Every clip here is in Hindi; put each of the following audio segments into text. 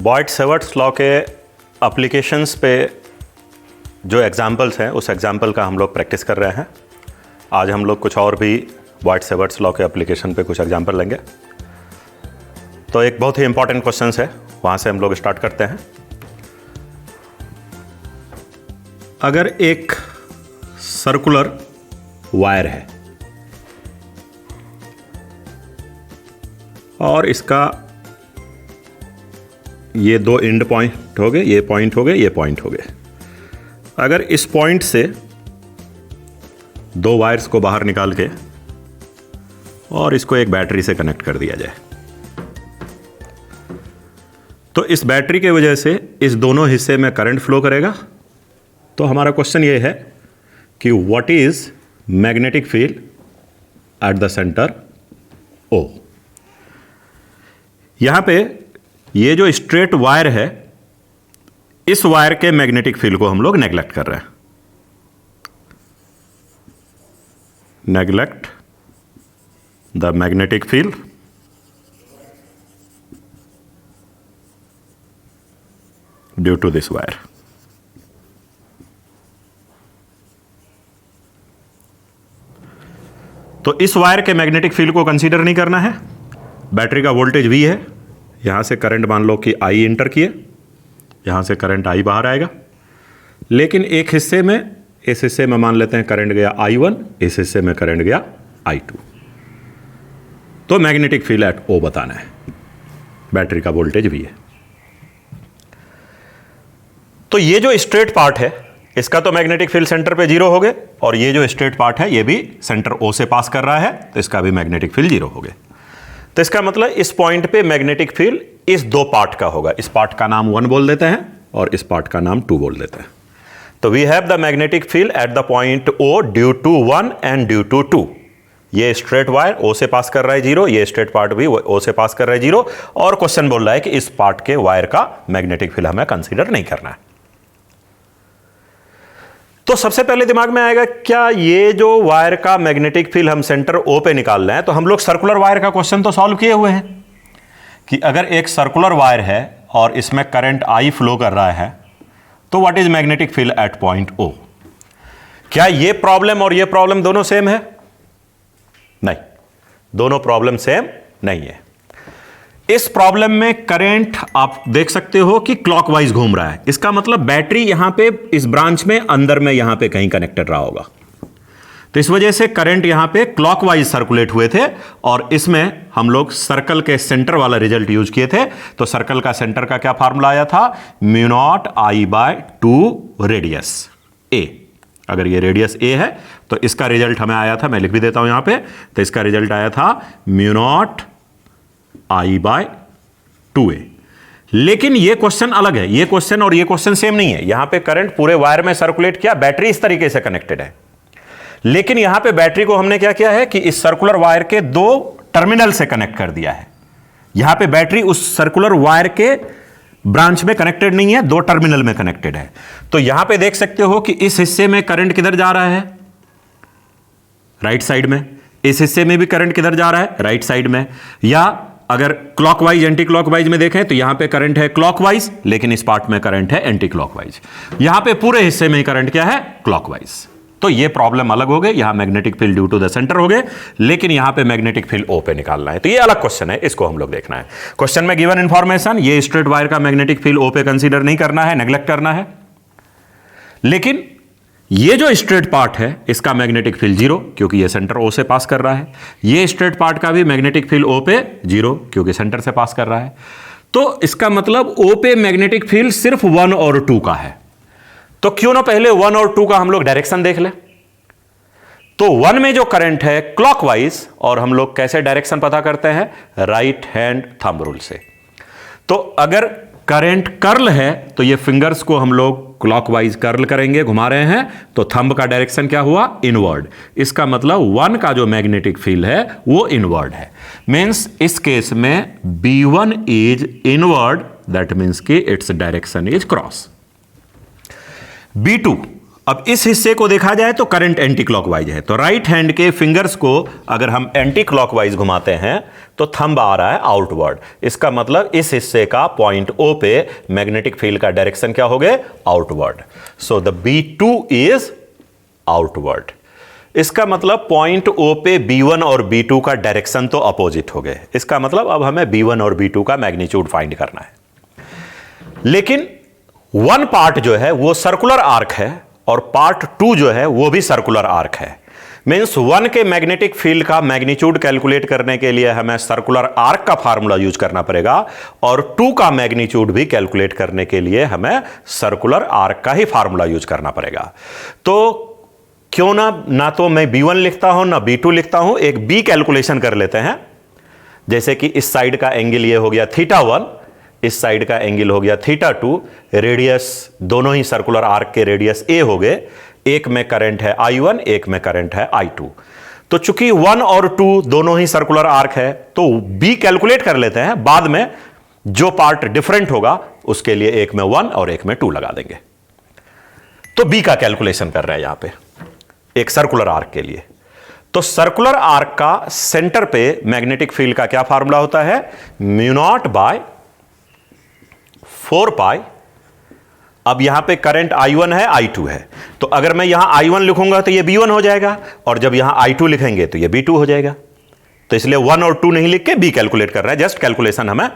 बॉयट-सैवर्ट्स लॉ के एप्लीकेशंस पे जो एग्जांपल्स हैं उस एग्जांपल का हम लोग प्रैक्टिस कर रहे हैं। आज हम लोग कुछ और भी बॉयट-सैवर्ट्स लॉ के एप्लीकेशन पे कुछ एग्जांपल लेंगे। तो एक बहुत ही इंपॉर्टेंट क्वेश्चन है, वहाँ से हम लोग स्टार्ट करते हैं। अगर एक सर्कुलर वायर है और इसका ये दो एंड पॉइंट हो गए, ये पॉइंट हो गए, ये पॉइंट हो गए। अगर इस पॉइंट से दो वायर्स को बाहर निकाल के और इसको एक बैटरी से कनेक्ट कर दिया जाए, तो इस बैटरी के वजह से इस दोनों हिस्से में करंट फ्लो करेगा। तो हमारा क्वेश्चन ये है कि what is magnetic field at the centre O। यहां पे ये जो स्ट्रेट वायर है, इस वायर के मैग्नेटिक फील्ड को हम लोग नेग्लेक्ट कर रहे हैं। Neglect the magnetic field due to this wire. तो इस वायर के मैग्नेटिक फील्ड को कंसीडर नहीं करना है। बैटरी का वोल्टेज V है, यहां से करंट मान लो कि I इंटर किए, यहां से करंट I बाहर आएगा। लेकिन एक हिस्से में, इस हिस्से में मान लेते हैं करंट गया I1, इस हिस्से में करंट गया I2। तो मैग्नेटिक फील्ड एट O बताना है। बैटरी का वोल्टेज V है। तो ये जो स्ट्रेट पार्ट है, इसका तो मैग्नेटिक फील्ड सेंटर पे 0 हो गए, और ये जो स्ट्रेट पार्ट है ये भी सेंटर O से पास कर रहा है, तो इसका भी मैग्नेटिक फील्ड 0 हो गए। तो इसका मतलब इस पॉइंट पे मैग्नेटिक फील्ड इस दो पार्ट का होगा। इस पार्ट का नाम 1 बोल देते हैं और इस पार्ट का नाम 2 बोल देते हैं। तो we have the magnetic field at the point O due to 1 and due to 2। ये स्ट्रेट वायर O से पास कर रहा है 0, ये स्ट्रेट पार्ट भी O से पास कर रहा है 0, और क्वेश्चन बोल रहा है कि इस पार्ट के वायर का मैग्नेटिक फील्ड हमें कंसीडर नहीं करना है। तो सबसे पहले दिमाग में आएगा, क्या ये जो वायर का मैग्नेटिक फील्ड हम सेंटर O पे निकाल रहे हैं, तो हम लोग सर्कुलर वायर का क्वेश्चन तो सॉल्व किए हुए हैं कि अगर एक सर्कुलर वायर है और इसमें करंट I फ्लो कर रहा है, तो what is magnetic field eight point O। क्या ये प्रॉब्लम और ये प्रॉब्लम दोनों सेम है? नहीं, दोनों प्रॉब्लम सेम नहीं है। इस प्रॉब्लम में करंट आप देख सकते हो कि क्लॉकवाइज घूम रहा है। इसका मतलब बैटरी यहां पे इस ब्रांच में अंदर में यहां पे कहीं कनेक्टेड रहा होगा। तो इस वजह से करंट यहां पे क्लॉकवाइज सर्कुलेट हुए थे, और इसमें हम लोग सर्कल के सेंटर वाला रिजल्ट यूज किए थे। तो सर्कल का सेंटर का क्या फार्मूला आया था? μ0I/2 radius A। अगर ये रेडियस A है तो इसका रिजल्ट हमें आया था, मैं लिख भी देता हूं यहां पे, तो इसका रिजल्ट आया था μ0I/2A। लेकिन ये क्वेश्चन अलग है, ये क्वेश्चन और ये क्वेश्चन सेम नहीं है। यहां पे करंट पूरे वायर में सर्कुलेट किया, बैटरी इस तरीके से कनेक्टेड है, लेकिन यहां पे बैटरी को हमने क्या किया है कि इस सर्कुलर वायर के दो टर्मिनल से कनेक्ट कर दिया है। यहां पे बैटरी उस सर्कुलर वायर के ब्रांच में कनेक्टेड नहीं है, दो टर्मिनल में कनेक्टेड है। तो यहां पे देख सकते हो कि इस हिस्से में करंट किधर जा रहा है? राइट साइड में। इस हिस्से में भी करंट किधर जा रहा है? राइट साइड में। या अगर क्लॉकवाइज एंटी क्लॉकवाइज में देखें तो यहां पे करंट है क्लॉकवाइज, लेकिन इस पार्ट में करंट है एंटी क्लॉकवाइज। यहां पे पूरे हिस्से में ही करंट क्या है? क्लॉकवाइज। तो ये प्रॉब्लम अलग हो गई, यहां magnetic field due to the centre हो गए, लेकिन यहां पे मैग्नेटिक फील्ड O पे निकालना है। तो ये अलग क्वेश्चन है, इसको हम लोग देखना है। क्वेश्चन में गिवन इंफॉर्मेशन, ये स्ट्रेट वायर का मैग्नेटिक फील्ड O पे कंसीडर नहीं करना है, नेग्लेक्ट करना है। लेकिन ये जो स्ट्रेट पार्ट है इसका मैग्नेटिक फील्ड 0, क्योंकि ये सेंटर O से पास कर रहा है। ये स्ट्रेट पार्ट का भी मैग्नेटिक फील्ड O पे 0, क्योंकि सेंटर से पास कर रहा है। तो इसका मतलब O पे मैग्नेटिक फील्ड सिर्फ 1 और 2 का है। तो क्यों ना पहले 1 और 2 का हम लोग डायरेक्शन देख लें। तो 1 में जो करंट है क्लॉकवाइज, और हम लोग कैसे डायरेक्शन पता करते हैं? राइट हैंड थंब रूल से। तो अगर करंट कर्ल है तो ये फिंगर्स को हम लोग क्लॉकवाइज कर्ल करेंगे, घुमा रहे हैं, तो थंब का डायरेक्शन क्या हुआ? इनवर्ड। इसका मतलब 1 का जो मैग्नेटिक फील्ड है वो इनवर्ड है। मींस इस केस में B1 is inward, that means कि it's direction is cross. B2, अब इस हिस्से को देखा जाए तो करंट एंटी क्लॉकवाइज है, तो राइट हैंड के फिंगर्स को अगर हम एंटी क्लॉकवाइज घुमाते हैं तो थंब आ रहा है आउटवर्ड। इसका मतलब इस हिस्से का पॉइंट O पे मैग्नेटिक फील्ड का डायरेक्शन क्या हो गए? Outward. So the B2 is outward. इसका मतलब पॉइंट O पे B1 और B2 का डायरेक्शन तो अपोजिट हो गए। इसका मतलब अब हमें B1 और B2 का मैग्नीट्यूड फाइंड करना है। लेकिन वन पार्ट जो है वो सर्कुलर आर्क है और पार्ट 2 जो है वो भी सर्कुलर आर्क है। मींस 1 के मैग्नेटिक फील्ड का मैग्नीट्यूड कैलकुलेट करने के लिए हमें सर्कुलर आर्क का फार्मूला यूज करना पड़ेगा और 2 का मैग्नीट्यूड भी कैलकुलेट करने के लिए हमें सर्कुलर आर्क का ही फार्मूला यूज करना पड़ेगा। तो क्यों ना तो मैं B1 लिखता हूं ना B2 लिखता हूं, एक B कैलकुलेशन कर लेते हैं। जैसे कि इस साइड का एंगल ये हो गया θ1, इस साइड का एंगल हो गया θ2, रेडियस दोनों ही सर्कुलर आर्क के रेडियस a हो गए। एक में करंट है I1, एक में करंट है I2। तो चूंकि 1 और 2 दोनों ही सर्कुलर आर्क है तो B कैलकुलेट कर लेते हैं, बाद में जो पार्ट डिफरेंट होगा उसके लिए एक में 1 और एक में 2 लगा देंगे। तो B का कैलकुलेशन कर रहे हैं यहां पे एक सर्कुलर आर्क के लिए। तो सर्कुलर आर्क का सेंटर पे मैग्नेटिक फील्ड का क्या फार्मूला होता है? म्यू नॉट बाय 4 पाई। अब यहां पे करंट I1 है, I2 है, तो अगर मैं यहां I1 लिखूंगा तो ये B1 हो जाएगा और जब यहां I2 लिखेंगे तो ये B2 हो जाएगा। तो इसलिए 1 और 2 नहीं लिख के B कैलकुलेट कर रहा है, जस्ट कैलकुलेशन हमें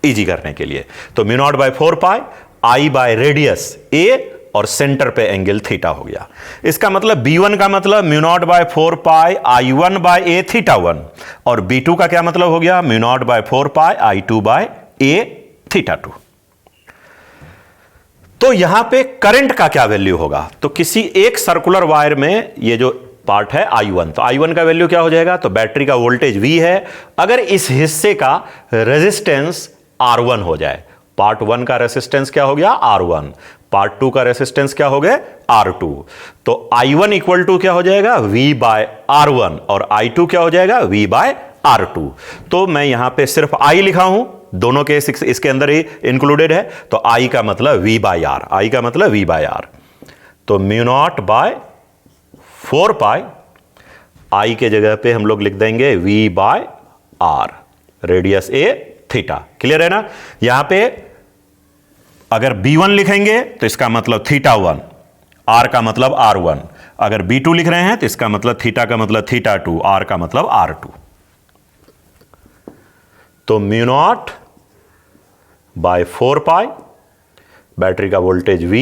इजी करने के लिए। तो mu naught by 4 pi I by radius A और सेंटर पे एंगल थीटा हो गया। इसका मतलब B1 का मतलब mu naught by 4 pi I1 by A θ1 और B2 का क्या मतलब हो गया? Mu naught by 4 pi I2 by A θ2। तो यहां पे करंट का क्या वैल्यू होगा? तो किसी एक सर्कुलर वायर में ये जो पार्ट है I1, तो I1 का वैल्यू क्या हो जाएगा? तो बैटरी का वोल्टेज V है। अगर इस हिस्से का रेजिस्टेंस R1 हो जाए, पार्ट 1 का रेजिस्टेंस क्या हो गया? R1, पार्ट 2 का रेजिस्टेंस क्या हो गया? R2। तो I1 इक्वल टू क्या हो जाएगा? V बाय R1 और I2 क्या हो जाएगा? V by R2। तो मैं यहां पे सिर्फ I लिखा हूं, दोनों के इसके अंदर ही इंक्लूडेड है, तो I का मतलब V बाय R, I का मतलब V बाय R। तो mu naught by 4 pi I के जगह पे हम लोग लिख देंगे V by R, radius A theta. Clear है ना? यहां पे अगर B1 लिखेंगे तो इसका मतलब θ1, R का मतलब R1। अगर B2 लिख रहे हैं तो इसका मतलब थीटा का मतलब θ2, R का मतलब R2। तो mu naught by 4 pi, battery का वोल्टेज V,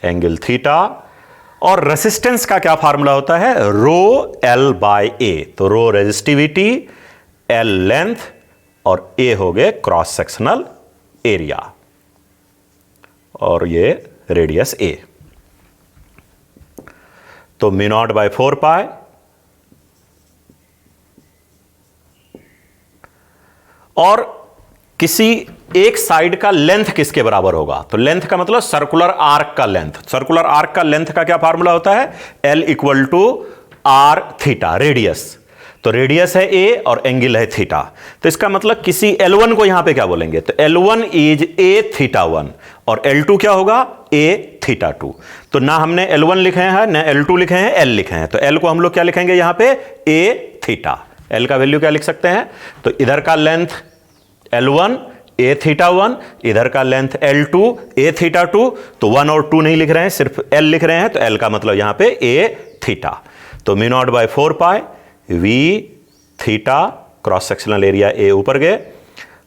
एंगल थीटा, और रेजिस्टेंस का क्या फार्मूला होता है? रो L बाय A। तो रो रेजिस्टिविटी, L लेंथ और A हो गए क्रॉस सेक्शनल एरिया और ये रेडियस A। तो म्यू नॉट बाय 4 पाई और किसी एक साइड का लेंथ किसके बराबर होगा? तो लेंथ का मतलब सर्कुलर आर्क का लेंथ। सर्कुलर आर्क का लेंथ का क्या फार्मूला होता है? L equal to R theta, radius. तो रेडियस है A और एंगल है थीटा। तो इसका मतलब किसी L1 को यहां पे क्या बोलेंगे? तो L1 इज A θ1 और L2 क्या होगा? A θ2। तो ना हमने L1 लिखे हैं ना L2 लिखे हैं, L लिखे हैं। तो L को हम लोग क्या लिखेंगे यहां पे? A theta. L का वैल्यू क्या लिख सकते हैं? तो इधर का लेंथ L1 A θ1, इधर का लेंथ L2 A θ2। तो 1 और 2 नहीं लिख रहे हैं, सिर्फ L लिख रहे हैं, तो L का मतलब यहां पे A थीटा। तो mu naught by 4 pi V theta, cross sectional area A ऊपर गए,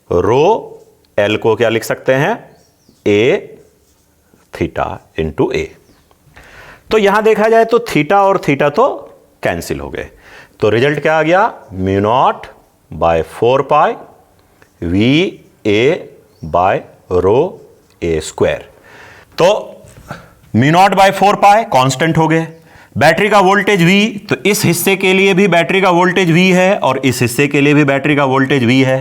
रो L को क्या लिख सकते हैं? A theta into A। तो यहां देखा जाए तो थीटा और थीटा तो कैंसिल हो गए। तो रिजल्ट क्या आ गया? Mu naught by 4 pi V A by rho A square. तो mu naught by 4 pi constant हो गए। बैटरी का वोल्टेज V, तो इस हिस्से के लिए भी बैटरी का वोल्टेज V है और इस हिस्से के लिए भी बैटरी का वोल्टेज V है।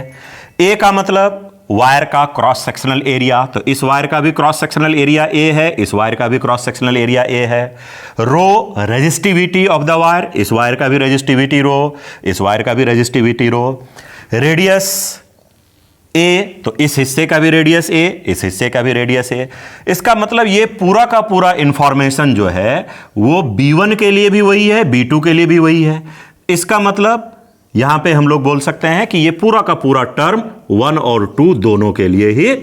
A का मतलब वायर का क्रॉस सेक्शनल एरिया, तो इस वायर का भी क्रॉस सेक्शनल एरिया A है, इस वायर का भी क्रॉस सेक्शनल एरिया A है। रो रेजिस्टिविटी ऑफ द वायर, इस वायर का भी रेजिस्टिविटी रो, इस वायर का भी रेजिस्टिविटी रो। रेडियस ए, तो इस हिस्से का भी रेडियस ए, इस हिस्से का भी रेडियस ए। इसका मतलब ये पूरा का पूरा इंफॉर्मेशन जो है वो B1 के लिए भी वही है, B2 के लिए भी वही है। इसका मतलब यहां पे हम लोग बोल सकते हैं कि ये पूरा का पूरा टर्म 1 और 2 दोनों के लिए ही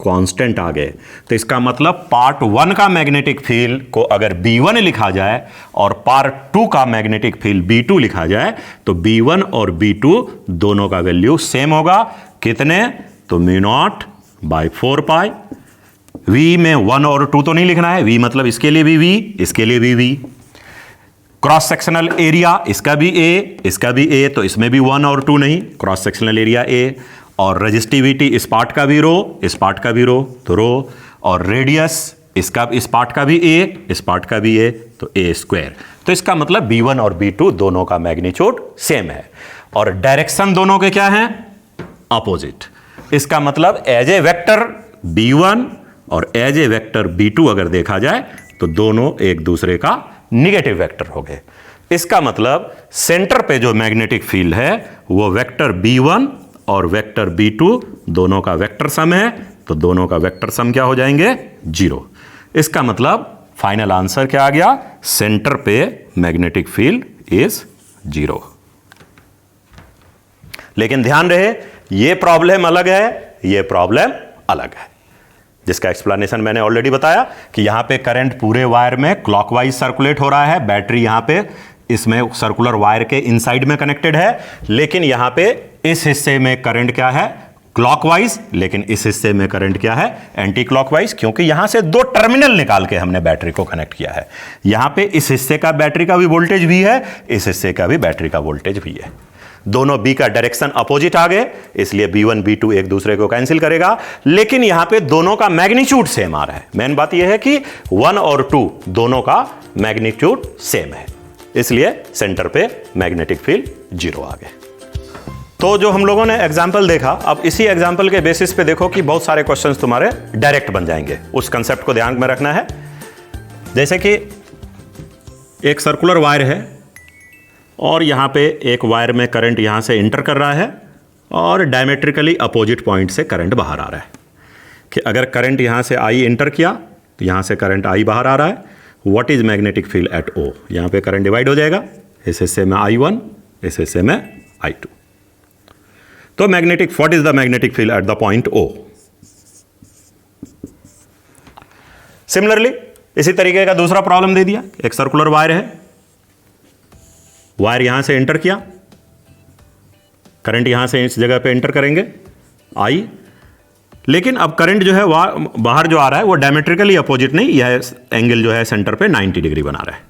कांस्टेंट आ गए। तो इसका मतलब पार्ट 1 का मैग्नेटिक फील्ड को अगर B1 लिखा जाए और पार्ट 2 का मैग्नेटिक फील्ड B2 लिखा जाए तो B1 और B2 दोनों का वैल्यू सेम होगा। कितने? तो μ0/4π। V में 1 और 2 तो नहीं लिखना है, V मतलब इसके लिए भी V, इसके लिए भी V। क्रॉस सेक्शनल एरिया इसका भी A, इसका भी A, तो इसमें भी 1 और 2 नहीं, क्रॉस सेक्शनल एरिया A। और रेजिस्टिविटी इस पार्ट का भी रो, इस पार्ट का भी रो, तो रो। और रेडियस इसका इस पार्ट का भी A, इस पार्ट का भी A, तो A²। तो इसका मतलब B1 और B2 दोनों का मैग्नीट्यूड सेम है और डायरेक्शन दोनों के क्या हैं? अपोजिट। इसका मतलब एज ए वेक्टर B1 और एज ए वेक्टर B2 अगर देखा जाए तो दोनों एक दूसरे का निगेटिव वेक्टर हो गए। इसका मतलब सेंटर पे जो मैग्नेटिक फील्ड है वो वेक्टर B1 और वेक्टर B2 दोनों का वेक्टर सम है, तो दोनों का वेक्टर सम क्या हो जाएंगे? 0। इसका मतलब फाइनल आंसर क्या आ गया? सेंटर पे मैग्नेटिक फील्ड इज 0। लेकिन ध्यान रहे ये प्रॉब्लम अलग है, ये प्रॉब्लम अलग है, जिसका एक्सप्लेनेशन मैंने ऑलरेडी बताया कि यहां पे करंट पूरे वायर में क्लॉकवाइज सर्कुलेट हो रहा है। बैटरी यहां पे इसमें सर्कुलर वायर के इनसाइड में कनेक्टेड है, लेकिन यहां पे इस हिस्से में करंट क्या है? क्लॉकवाइज। लेकिन इस हिस्से में करंट क्या है? एंटी क्लॉकवाइज, क्योंकि यहां से 2 टर्मिनल निकाल के हमने बैटरी को कनेक्ट किया है। यहां पे इस हिस्से का बैटरी का भी वोल्टेज भी है, इस हिस्से का भी बैटरी का वोल्टेज भी है। दोनों B का डायरेक्शन अपोजिट आ गए, इसलिए B1 B2 एक दूसरे को कैंसिल करेगा, लेकिन यहां पे दोनों का मैग्नीट्यूड सेम आ रहा है। मेन बात यह है कि 1 और 2 दोनों का मैग्नीट्यूड सेम है, इसलिए सेंटर पे मैग्नेटिक फील्ड 0 आ गए। तो जो हम लोगों ने एग्जाम्पल देखा, अब इसी एग्जाम्पल के बेसिस पे देखो कि बहुत सारे क्वेश्चंस तुम्हारे डायरेक्ट बन जाएंगे। उस कंसेप्ट को ध्यान में रखना है। जैसे कि एक सर्कुलर वायर है और यहां पे एक वायर में करंट यहां से इंटर कर रहा है और डायमेट्रिकली अपोजिट पॉइंट से करंट बाहर आ रहा है। कि अगर करंट यहां से I इंटर किया तो यहां से करंट I बाहर आ रहा है। What is magnetic field at O? यहां पे करंट डिवाइड हो जाएगा, इस हिस्से में I1, इस हिस्से में I2। तो magnetic what is the magnetic field at the point O? Similarly इसी तरीके का दूसरा प्रॉब्लम दे दिया। एक सर्कुलर वायर है, वायर यहां से एंटर किया, करंट यहां से इस जगह पे एंटर करेंगे I, लेकिन अब करंट जो है बाहर जो आ रहा है वो डायमेट्रिकली अपोजिट नहीं, यह एंगल जो है सेंटर पे 90 डिग्री बना रहा है।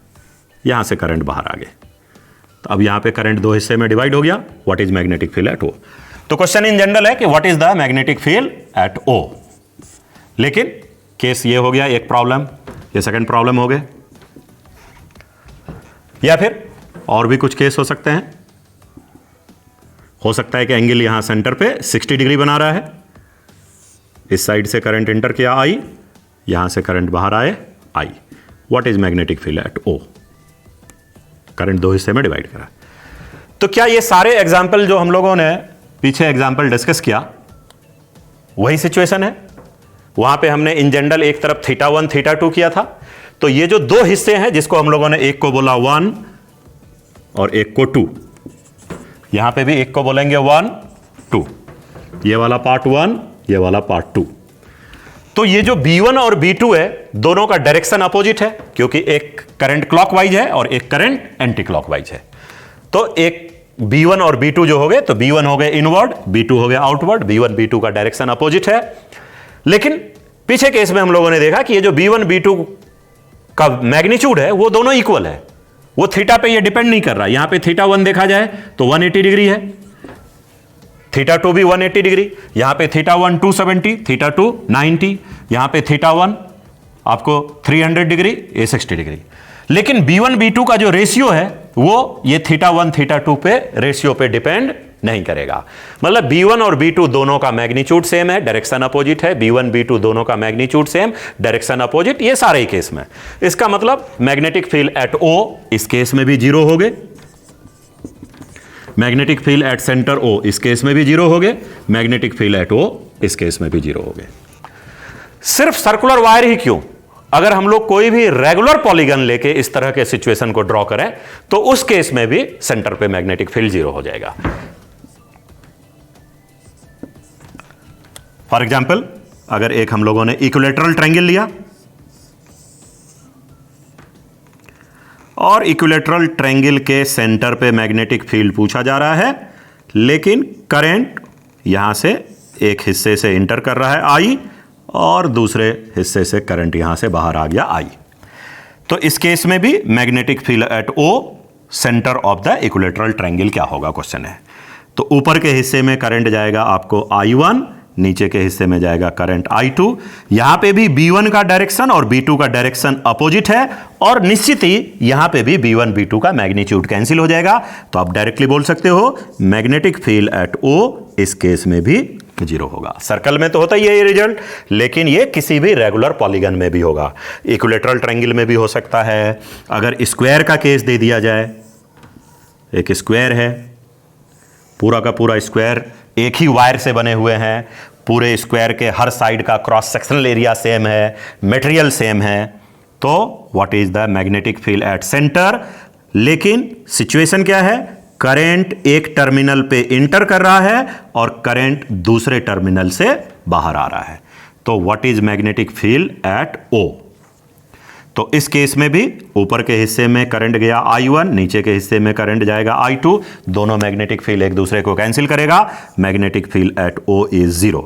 यहां से करंट बाहर आ गए, तो अब यहां पे करंट 2 हिस्से में डिवाइड हो गया। What is magnetic field at O? तो क्वेश्चन इन जनरल है कि what is the magnetic field at O, लेकिन केस ये हो गया एक प्रॉब्लम, ये सेकंड प्रॉब्लम हो गए, या फिर और भी कुछ केस हो सकते हैं। हो सकता है कि एंगल यहां सेंटर पे 60 डिग्री बना रहा है, इस साइड से करंट एंटर किया I, यहां से करंट बाहर आए I। What is magnetic field at O? Current 2 हिस्से में डिवाइड करा। तो क्या ये सारे एग्जाम्पल जो हम लोगों ने पीछे एग्जाम्पल डिस्कस किया वही सिचुएशन है? वहां पे हमने इन जनरल एक तरफ θ1 θ2 किया था। तो ये जो 2 हिस्से हैं जिसको हम लोगों ने एक को बोला 1 और एक को 2, यहां पे भी एक को बोलेंगे 1 2, ये वाला पार्ट 1, ये वाला पार्ट 2। तो ये जो B1 और B2 है दोनों का डायरेक्शन अपोजिट है, क्योंकि एक करंट क्लॉकवाइज है और एक करंट एंटी क्लॉकवाइज है। तो एक B1 और B2 जो हो गए, तो B1 हो गए इनवर्ड, B2 हो गया आउटवर्ड। B1 B2 का डायरेक्शन अपोजिट है। लेकिन पीछे केस में हम लोगों ने देखा कि ये जो B1 B2 का मैग्नीट्यूड है वो दोनों इक्वल है, वो थीटा पे ये डिपेंड नहीं कर रहा। यहां पे θ1 देखा जाए तो 180 डिग्री है, θ2 भी 180 डिग्री, यहां पे θ1 270, θ2 90, यहां पे θ1 आपको 300 डिग्री, ये 60 डिग्री। लेकिन B1 B2 का जो रेशियो है वो ये θ1 θ2 पे रेशियो पे डिपेंड नहीं करेगा। मतलब B1 और B2 दोनों का मैग्नीट्यूड सेम है, डायरेक्शन अपोजिट है। B1 B2 दोनों का मैग्नीट्यूड सेम, डायरेक्शन अपोजिट, ये सारे ही केस में। इसका मतलब मैग्नेटिक फील्ड एट O इस केस में भी 0 हो गए। Magnetic field at centre O इस केस में भी जीरो हो गए, मैग्नेटिक फील्ड एट ओ इस केस में भी जीरो हो गए। सिर्फ सर्कुलर वायर ही क्यों, अगर हम लोग कोई भी रेगुलर पॉलीगन लेके इस तरह के सिचुएशन को ड्रॉ करें तो उस केस में भी सेंटर पे मैग्नेटिक फील्ड जीरो हो जाएगा। फॉर एग्जाम्पल, अगर एक हम लोगों ने इक्विलैटरल ट्रायंगल लिया और इक्विलैटरल ट्रायंगल के सेंटर पे मैग्नेटिक फील्ड पूछा जा रहा है, लेकिन करंट यहां से एक हिस्से से इंटर कर रहा है आई और दूसरे हिस्से से करंट यहां से बाहर आ गया आई, तो इस केस में भी magnetic field at O centre of the equilateral triangle क्या होगा क्वेश्चन है। तो ऊपर के हिस्से में करंट जाएगा आपको I1, नीचे के हिस्से में जाएगा करंट I2। यहां पे भी B1 का डायरेक्शन और B2 का डायरेक्शन अपोजिट है और निश्चित ही यहां पे भी B1 B2 का मैग्नीट्यूड कैंसिल हो जाएगा, तो आप डायरेक्टली बोल सकते हो मैग्नेटिक फील्ड एट O इस केस में भी जीरो होगा। सर्कल में तो होता ही है ये रिजल्ट, लेकिन ये किसी भी रेगुलर पॉलीगन में भी होगा, इक्विलैटरल ट्रायंगल में भी हो सकता है। अगर स्क्वायर का केस दे दिया जाए, एक स्क्वायर है, पूरा का पूरा स्क्वायर एक ही वायर से बने हुए हैं, पूरे स्क्वायर के हर साइड का क्रॉस सेक्शनल एरिया सेम है, मटेरियल सेम है, तो what is the magnetic field at centre. लेकिन सिचुएशन क्या है, करंट एक टर्मिनल पे इंटर कर रहा है और करंट दूसरे टर्मिनल से बाहर आ रहा है, तो what is magnetic field at O. तो इस केस में भी ऊपर के हिस्से में करंट गया I1, नीचे के हिस्से में करंट जाएगा I2, दोनों मैग्नेटिक फील्ड एक दूसरे को कैंसिल करेगा, magnetic field at O is zero.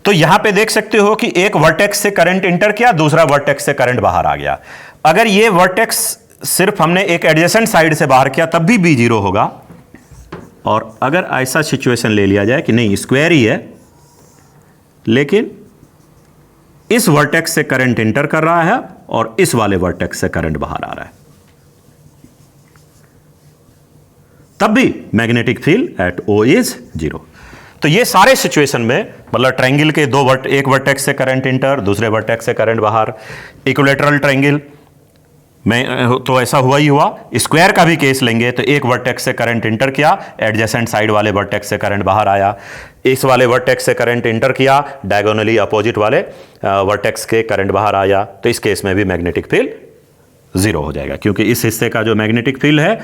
तो यहां पे देख सकते हो कि एक वर्टेक्स से करंट इंटर किया, दूसरा वर्टेक्स से करंट बाहर आ गया। अगर ये वर्टेक्स सिर्फ हमने एक एडजेसेंट साइड से बाहर किया तब भी B जीरो होगा, और अगर ऐसा सिचुएशन ले लिया जाए कि नहीं स्क्वायर ही है लेकिन इस वर्टेक्स से करंट इंटर कर रहा है और इस वाले वर्टेक्स से करंट बाहर आ रहा है, तब भी magnetic field at O is zero. तो ये सारे सिचुएशन में मतलब ट्रायंगल के एक वर्टेक्स से करंट इंटर, दूसरे वर्टेक्स से करंट बाहर, इक्विलैटरल ट्रायंगल में तो ऐसा हुआ ही हुआ। स्क्वायर का भी केस लेंगे तो एक वर्टेक्स से करंट इंटर किया, एडजेसेंट साइड वाले वर्टेक्स से करंट बाहर आया, इस वाले वर्टेक्स से करंट इंटर किया, डायगोनली अपोजिट वाले वर्टेक्स के करंट बाहर आया, तो इस केस में भी मैग्नेटिक फील्ड जीरो हो जाएगा, क्योंकि इस हिस्से का जो मैग्नेटिक फील्ड है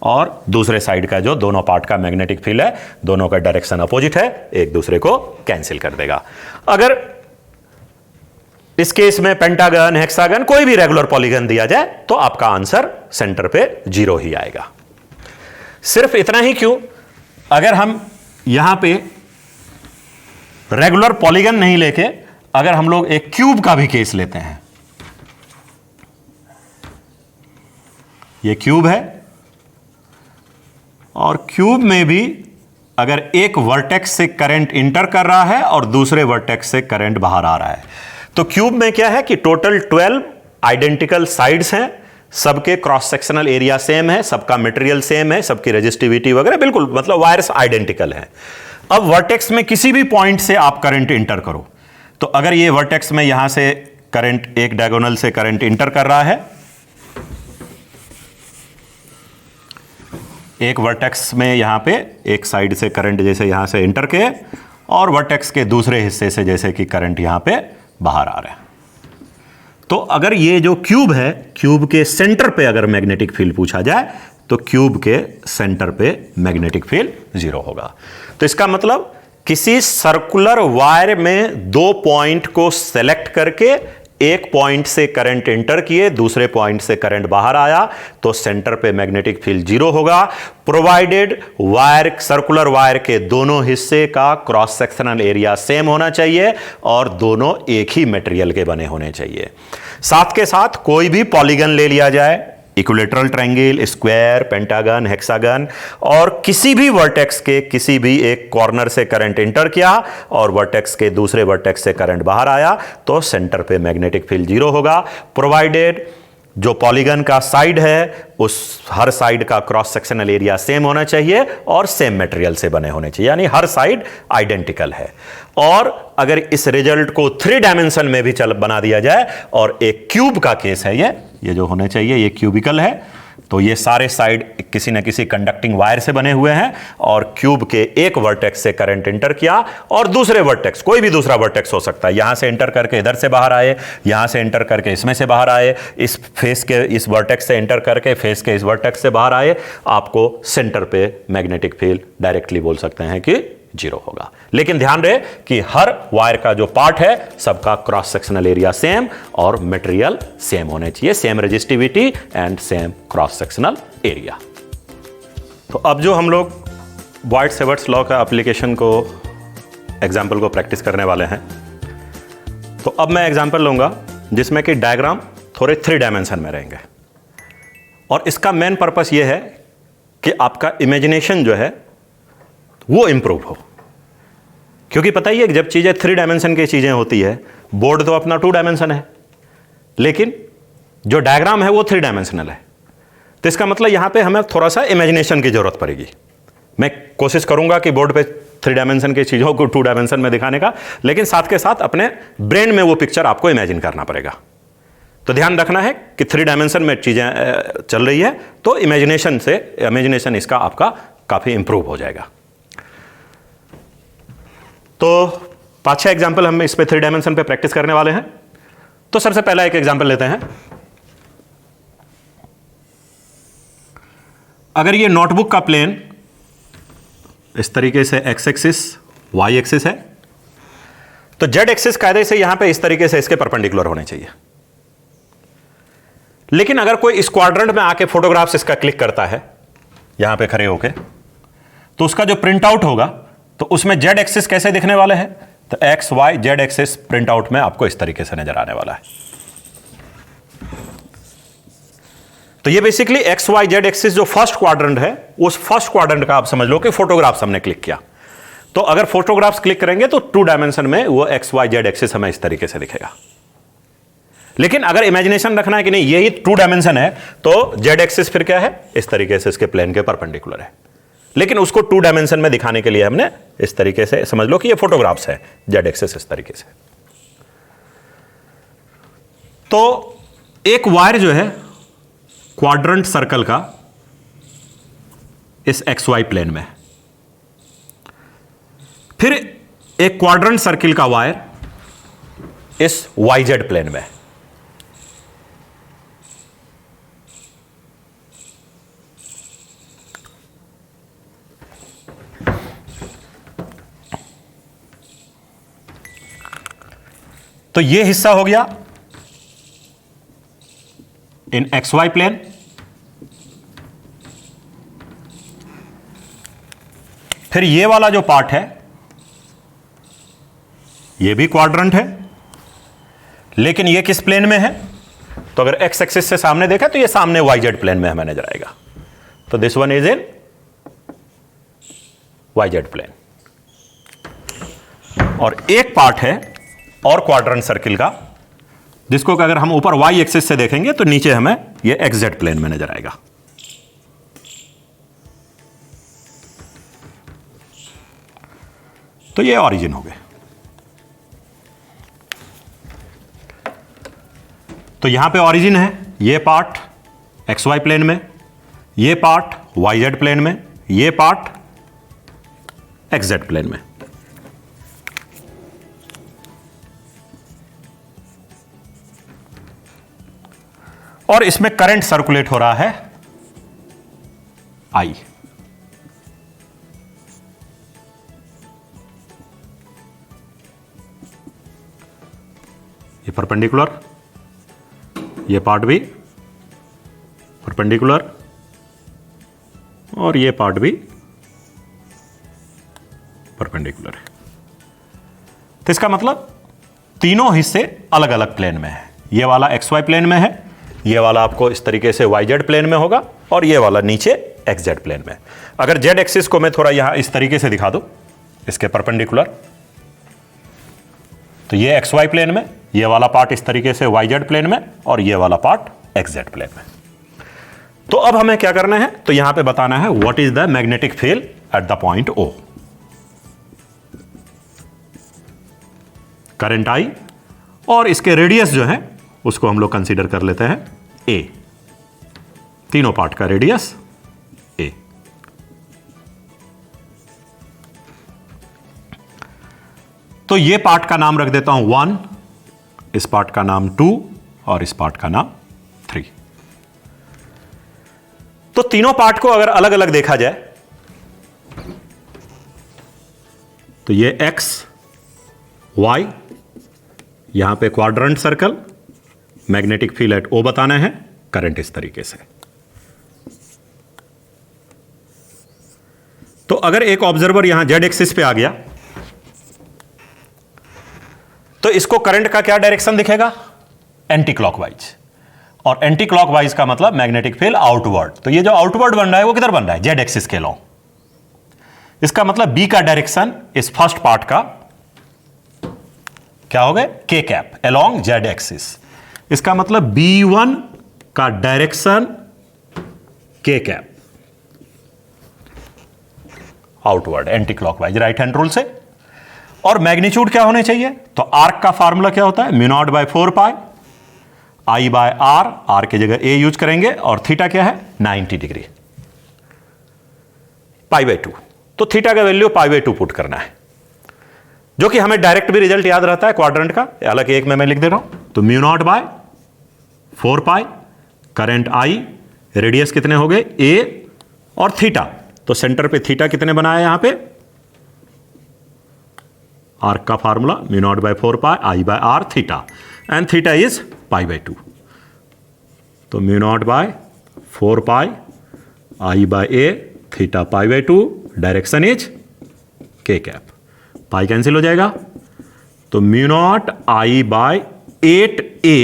और दूसरे साइड का जो दोनों पार्ट का मैग्नेटिक फील्ड है, दोनों का डायरेक्शन अपोजिट है, एक दूसरे को कैंसिल कर देगा। अगर इस केस में पेंटागन, हेक्सागन, कोई भी रेगुलर पॉलीगन दिया जाए तो आपका आंसर सेंटर पे जीरो ही आएगा। सिर्फ इतना ही क्यों, अगर हम यहां पे रेगुलर पॉलीगन नहीं लेके अगर हम लोग एक क्यूब का भी केस लेते हैं, ये क्यूब है और क्यूब में भी अगर एक वर्टेक्स से करंट इंटर कर रहा है और दूसरे वर्टेक्स से करंट बाहर आ रहा है, तो क्यूब में क्या है कि टोटल 12 आइडेंटिकल साइड्स हैं, सबके क्रॉस सेक्शनल एरिया सेम है, सबका मटेरियल सेम है, सबकी रेजिस्टिविटी वगैरह बिल्कुल मतलब वायर्स आइडेंटिकल हैं। अब वर्टेक्स में किसी भी पॉइंट से आप करंट इंटर करो, तो अगर ये वर्टेक्स में यहां से करंट एक डायगोनल से करंट इंटर कर रहा है, एक वर्टेक्स में यहां पे एक साइड से करंट जैसे यहां से इंटर किए और वर्टेक्स के दूसरे हिस्से से जैसे कि करंट यहां पे बाहर आ रहा है, तो अगर ये जो क्यूब है, क्यूब के सेंटर पे अगर मैग्नेटिक फील्ड पूछा जाए तो क्यूब के सेंटर पे मैग्नेटिक फील्ड जीरो होगा। तो इसका मतलब किसी सर्कुलर वायर में दो पॉइंट को सेलेक्ट करके एक पॉइंट से करंट एंटर किए, दूसरे पॉइंट से करंट बाहर आया, तो सेंटर पे मैग्नेटिक फील्ड जीरो होगा, प्रोवाइडेड वायर सर्कुलर वायर के दोनों हिस्से का क्रॉस सेक्शनल एरिया सेम होना चाहिए और दोनों एक ही मटेरियल के बने होने चाहिए। साथ के साथ कोई भी पॉलीगन ले लिया जाए, equilateral triangle, square, pentagon, hexagon, और किसी भी वर्टेक्स के किसी भी एक कॉर्नर से करंट एंटर किया और वर्टेक्स के दूसरे वर्टेक्स से करंट बाहर आया, तो सेंटर पे मैग्नेटिक फील्ड जीरो होगा, प्रोवाइडेड जो पॉलीगन का साइड है उस हर साइड का क्रॉस सेक्शनल एरिया सेम होना चाहिए और सेम मटेरियल से बने होने चाहिए, यानी हर साइड आइडेंटिकल है। और अगर इस रिजल्ट को 3 डायमेंशन में भी बना दिया जाए और एक क्यूब का केस है, ये जो होने चाहिए ये क्यूबिकल है, तो ये सारे साइड किसी न किसी कंडक्टिंग वायर से बने हुए हैं और क्यूब के एक वर्टेक्स से करंट इंटर किया और दूसरे वर्टेक्स, कोई भी दूसरा वर्टेक्स हो सकता है, यहां से इंटर करके इधर से बाहर आए, यहां से इंटर करके इसमें से बाहर आए, इस फेस के इस वर्टेक्स से इंटर करके फेस के इस वर्टेक्स से बाहर आए, आपको सेंटर पे मैग्नेटिक फील्ड डायरेक्टली बोल सकते हैं कि 0 होगा। लेकिन ध्यान रहे कि हर वायर का जो पार्ट है सबका क्रॉस सेक्शनल एरिया सेम और मटेरियल सेम होने चाहिए, same resistivity and same cross sectional area. तो अब जो हम लोग बॉयड-सेवर्ट्स लॉ का एप्लीकेशन को एग्जाम्पल को प्रैक्टिस करने वाले हैं, तो अब मैं एग्जाम्पल लूंगा जिसमें कि डायग्राम थोड़े 3 डायमेंशन में रहेंगे और इसका मेन पर्पस यह है कि आपका इमेजिनेशन जो है वो इंप्रूव हो। क्योंकि पता ही है कि जब चीजें 3 डायमेंशन की चीजें होती है, बोर्ड तो अपना 2 डायमेंशन है, लेकिन जो डायग्राम है वो 3 डायमेंशनल है। तो इसका मतलब यहां पे हमें थोड़ा सा इमेजिनेशन की जरूरत पड़ेगी। मैं कोशिश करूंगा कि बोर्ड पे 3 डायमेंशन की चीजों को 2 डायमेंशन में दिखाने का, लेकिन साथ के साथ अपने ब्रेन में वो पिक्चर आपको इमेजिन करना पड़ेगा। तो ध्यान रखना है कि 3 डायमेंशन में चीजें चल रही है, तो इमेजिनेशन इसका आपका काफी इंप्रूव हो जाएगा। तो 5-6 एग्जाम्पल हम इस पे 3 डायमेंशन पे प्रैक्टिस करने वाले हैं। तो सबसे पहला एक एग्जाम्पल लेते हैं। अगर ये नोटबुक का प्लेन इस तरीके से एक्स एक्सिस वाई एक्सिस है, तो जेड एक्सिस कायदे से यहां पे इस तरीके से इसके परपेंडिकुलर होने चाहिए। लेकिन अगर कोई इस क्वाड्रेंट में आके फोटोग्राफ्स इसका क्लिक करता है यहां पे खड़े होके, तो उसका जो प्रिंट आउट होगा तो उसमें जेड एक्सिस कैसे दिखने वाले हैं, तो X Y Z axis print out में आपको इस तरीके से नजर आने वाला है। तो ये basically X Y Z axis जो फर्स्ट क्वाड्रेंट है, उस फर्स्ट क्वाड्रेंट का आप समझ लो कि फोटोग्राफ्स हमने क्लिक किया। तो अगर फोटोग्राफ्स क्लिक करेंगे तो 2 डायमेंशन में वो एक्स वाई जेड एक्सिस हमें इस तरीके से दिखेगा। लेकिन अगर इमेजिनेशन रखना है कि नहीं यही 2 डायमेंशन है, तो जेड एक्सिस फिर क्या है, इस तरीके से इसके प्लेन के परपेंडिकुलर है। लेकिन उसको 2 डायमेंशन में दिखाने के लिए हमने इस तरीके से समझ लो कि ये फोटोग्राफ्स है, जेड एक्सिस इस तरीके से। तो एक वायर जो है क्वाड्रेंट सर्कल का इस एक्स वाई प्लेन में, फिर एक क्वाड्रेंट सर्किल का वायर इस वाई जेड प्लेन में। तो ये हिस्सा हो गया इन एक्स वाई प्लेन, फिर ये वाला जो पार्ट है ये भी क्वाड्रेंट है, लेकिन ये किस प्लेन में है, तो अगर एक्स एक्सिस से सामने देखा तो ये सामने वाई जेड प्लेन में हमें नजर आएगा। तो this one is in Y Z plane. और एक पार्ट है और क्वाड्रेंट सर्किल का, जिसको अगर हम ऊपर वाई एक्सिस से देखेंगे तो नीचे हमें ये एक्स जेड प्लेन में नजर आएगा। तो ये ऑरिजिन हो गए। तो यहां पे ऑरिजिन है, ये पार्ट एक्स वाई प्लेन में, ये पार्ट वाई जेड प्लेन में, ये पार्ट एक्स जेड प्लेन में। और इसमें करंट सर्कुलेट हो रहा है आई। ये परपेंडिकुलर, ये पार्ट भी परपेंडिकुलर और ये पार्ट भी परपेंडिकुलर है। तो इसका मतलब तीनों हिस्से अलग अलग प्लेन में है। ये वाला एक्स वाई प्लेन में है, ये वाला आपको इस तरीके से वाई जेड प्लेन में होगा और ये वाला नीचे एक्स जेड प्लेन में। अगर जेड एक्सिस को मैं थोड़ा यहां इस तरीके से दिखा दूं इसके परपेंडिकुलर, तो ये एक्स वाई प्लेन में, ये वाला पार्ट इस तरीके से वाई जेड प्लेन में और ये वाला पार्ट एक्स जेड प्लेन में। तो अब हमें क्या करना है, तो यहां पे बताना है what is the magnetic field at the point O. Current I और इसके रेडियस जो है उसको हम लोग कंसीडर कर लेते हैं ए। तीनों पार्ट का रेडियस a। तो ये पार्ट का नाम रख देता हूं 1, इस पार्ट का नाम 2 और इस पार्ट का नाम 3। तो तीनों पार्ट को अगर अलग अलग देखा जाए तो ये x y, यहां पे quadrant circle, magnetic field at O बताना है, करंट इस तरीके से। तो अगर एक ऑब्जर्वर यहां z एक्सिस पे आ गया तो इसको करंट का क्या डायरेक्शन दिखेगा? Anti clockwise. और एंटी क्लॉकवाइज का मतलब मैग्नेटिक फील्ड आउटवर्ड। तो ये जो आउटवर्ड बन रहा है वो किधर बन रहा है? z एक्सिस के लॉन्ग। इसका मतलब b का डायरेक्शन इस फर्स्ट पार्ट का क्या हो गए? k cap along z axis. इसका मतलब b1 का direction k cap outward, anti clockwise, right hand rule से। और मैग्नीट्यूड क्या होने चाहिए? तो आर्क का फार्मूला क्या होता है? Mu naught by 4 pi I by R, R की जगह ए यूज करेंगे, और थीटा क्या है? 90 डिग्री, पाई बाय 2। तो थीटा का वैल्यू पाई बाय 2 पुट करना है, जो कि हमें डायरेक्ट भी रिजल्ट याद रहता है क्वाड्रेंट का, हालांकि एक में मैं लिख दे रहा हूं। तो mu naught by 4 pi, current I, radius कितने हो गए? ए, और थीटा। तो सेंटर पे थीटा कितने बनाया यहां पे? आर्क का formula mu naught by 4 pi I by R theta, and theta is pi by 2। तो mu naught by 4 pi I by A theta pi by 2, direction is K cap. Pi cancel हो जाएगा, तो mu naught I by 8a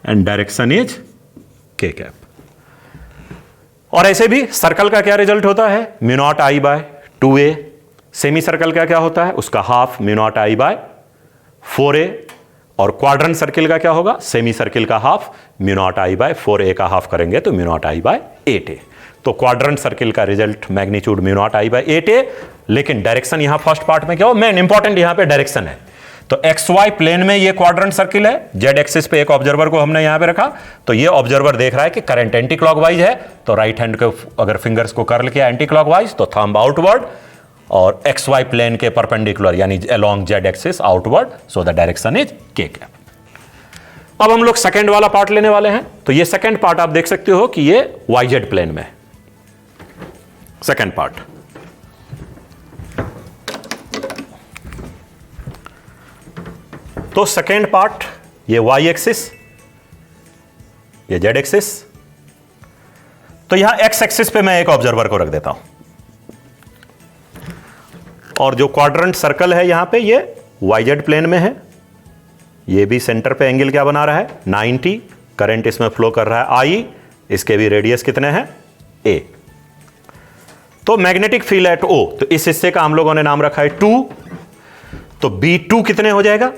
and direction is K cap. और ऐसे भी सर्कल का क्या रिजल्ट होता है? Mu naught I by 2a। Semi circle का क्या होता है? उसका half mu naught I by 4a। और क्वाड्रेंट सर्किल का क्या होगा? सेमी सर्किल का half mu naught I by 4a का हाफ करेंगे तो mu naught I by 8a। तो क्वाड्रेंट सर्किल का result magnitude mu naught I by 8a। लेकिन डायरेक्शन यहां फर्स्ट पार्ट में क्या हो? मेन इंपॉर्टेंट यहां पे डायरेक्शन है। तो एक्स वाई प्लेन में ये क्वाड्रेंट सर्किल है, जेड एक्सिस पे एक ऑब्जर्वर को हमने यहां पे रखा, तो ये ऑब्जर्वर देख रहा है कि करंट एंटी क्लॉकवाइज है, तो राइट हैंड को अगर फिंगर्स को कर्ल किया एंटी क्लॉकवाइज तो थंब आउटवर्ड, और एक्स वाई प्लेन के परपेंडिकुलर यानी along Z axis outward, so the direction is K cap. अब हम लोग सेकंड वाला पार्ट लेने वाले हैं। तो ये सेकंड पार्ट आप देख सकते हो कि ये वाई जेड प्लेन में, सेकंड पार्ट। तो सेकेंड पार्ट ये वाई एक्सिस, ये जेड एक्सिस। तो यहां एक्स एक्सिस पे मैं एक ऑब्जर्वर को रख देता हूं, और जो क्वाड्रेंट सर्कल है यहां पे ये वाई जेड प्लेन में है। ये भी सेंटर पे एंगल क्या बना रहा है? 90। करंट इसमें फ्लो कर रहा है आई, इसके भी रेडियस कितने हैं? ए। तो मैग्नेटिक फील्ड एट ओ, तो इस हिस्से का हम लोगों ने नाम रखा है 2। तो B2 कितने हो जाएगा?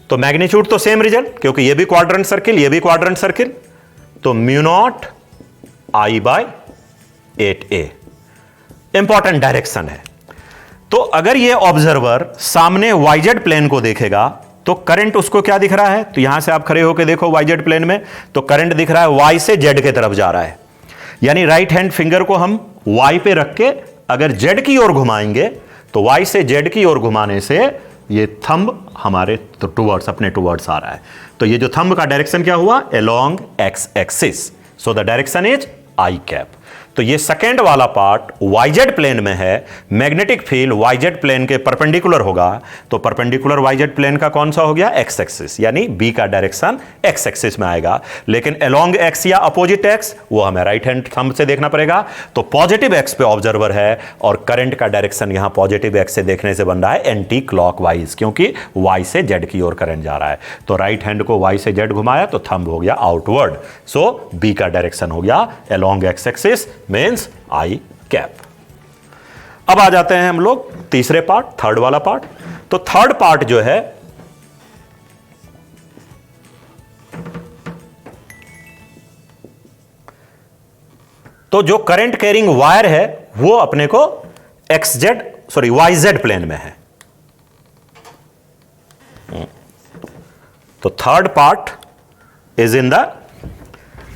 तो मैग्नीट्यूड तो सेम रिजल्ट, क्योंकि ये भी क्वाड्रेंट सर्किल, ये भी क्वाड्रेंट सर्किल। तो mu naught I by 8a important direction है। तो अगर ये ऑब्जर्वर सामने वाईजेड प्लेन को देखेगा तो करंट उसको क्या दिख रहा है? तो यहां से आप खड़े होकर देखो वाईजेड प्लेन में, तो करंट दिख रहा है वाई से जेड की तरफ जा रहा है। यानी राइट हैंड फिंगर को हम वाई पे रख के अगर जेड की ओर घुमाएंगे तो वाई से जेड की ओर घुमाने से ये थंब हमारे तो टुवर्ड्स, अपने टुवर्ड्स आ रहा है। तो ये जो थंब का डायरेक्शन क्या हुआ? Along x axis, so the direction is I cap. तो ये सेकेंड वाला पार्ट वाईजेड प्लेन में है, मैग्नेटिक फील्ड वाईजेड प्लेन के परपेंडिकुलर होगा, तो परपेंडिकुलर वाईजेड प्लेन का कौन सा हो गया? एक्स एक्सिस, यानी बी का डायरेक्शन एक्स एक्सिस में आएगा। लेकिन अलोंग एक्स या अपोजिट एक्स वो हमें राइट हैंड थंब से देखना पड़ेगा। तो पॉजिटिव एक्स पे ऑब्जर्वर है और करंट का डायरेक्शन यहां पॉजिटिव एक्स से देखने से बन रहा है एंटी क्लॉकवाइज, क्योंकि वाई से जेड की ओर करंट जा रहा है। तो राइट हैंड को वाई से जेड घुमाया तो थंब हो गया आउटवर्ड, सो बी का डायरेक्शन हो गया along x axis, means I cap. अब आ जाते हैं हम लोग तीसरे पार्ट, थर्ड वाला पार्ट। तो थर्ड पार्ट जो है तो जो करंट कैरिंग वायर है वो अपने को वाईजेड प्लेन में है। तो third part is in the,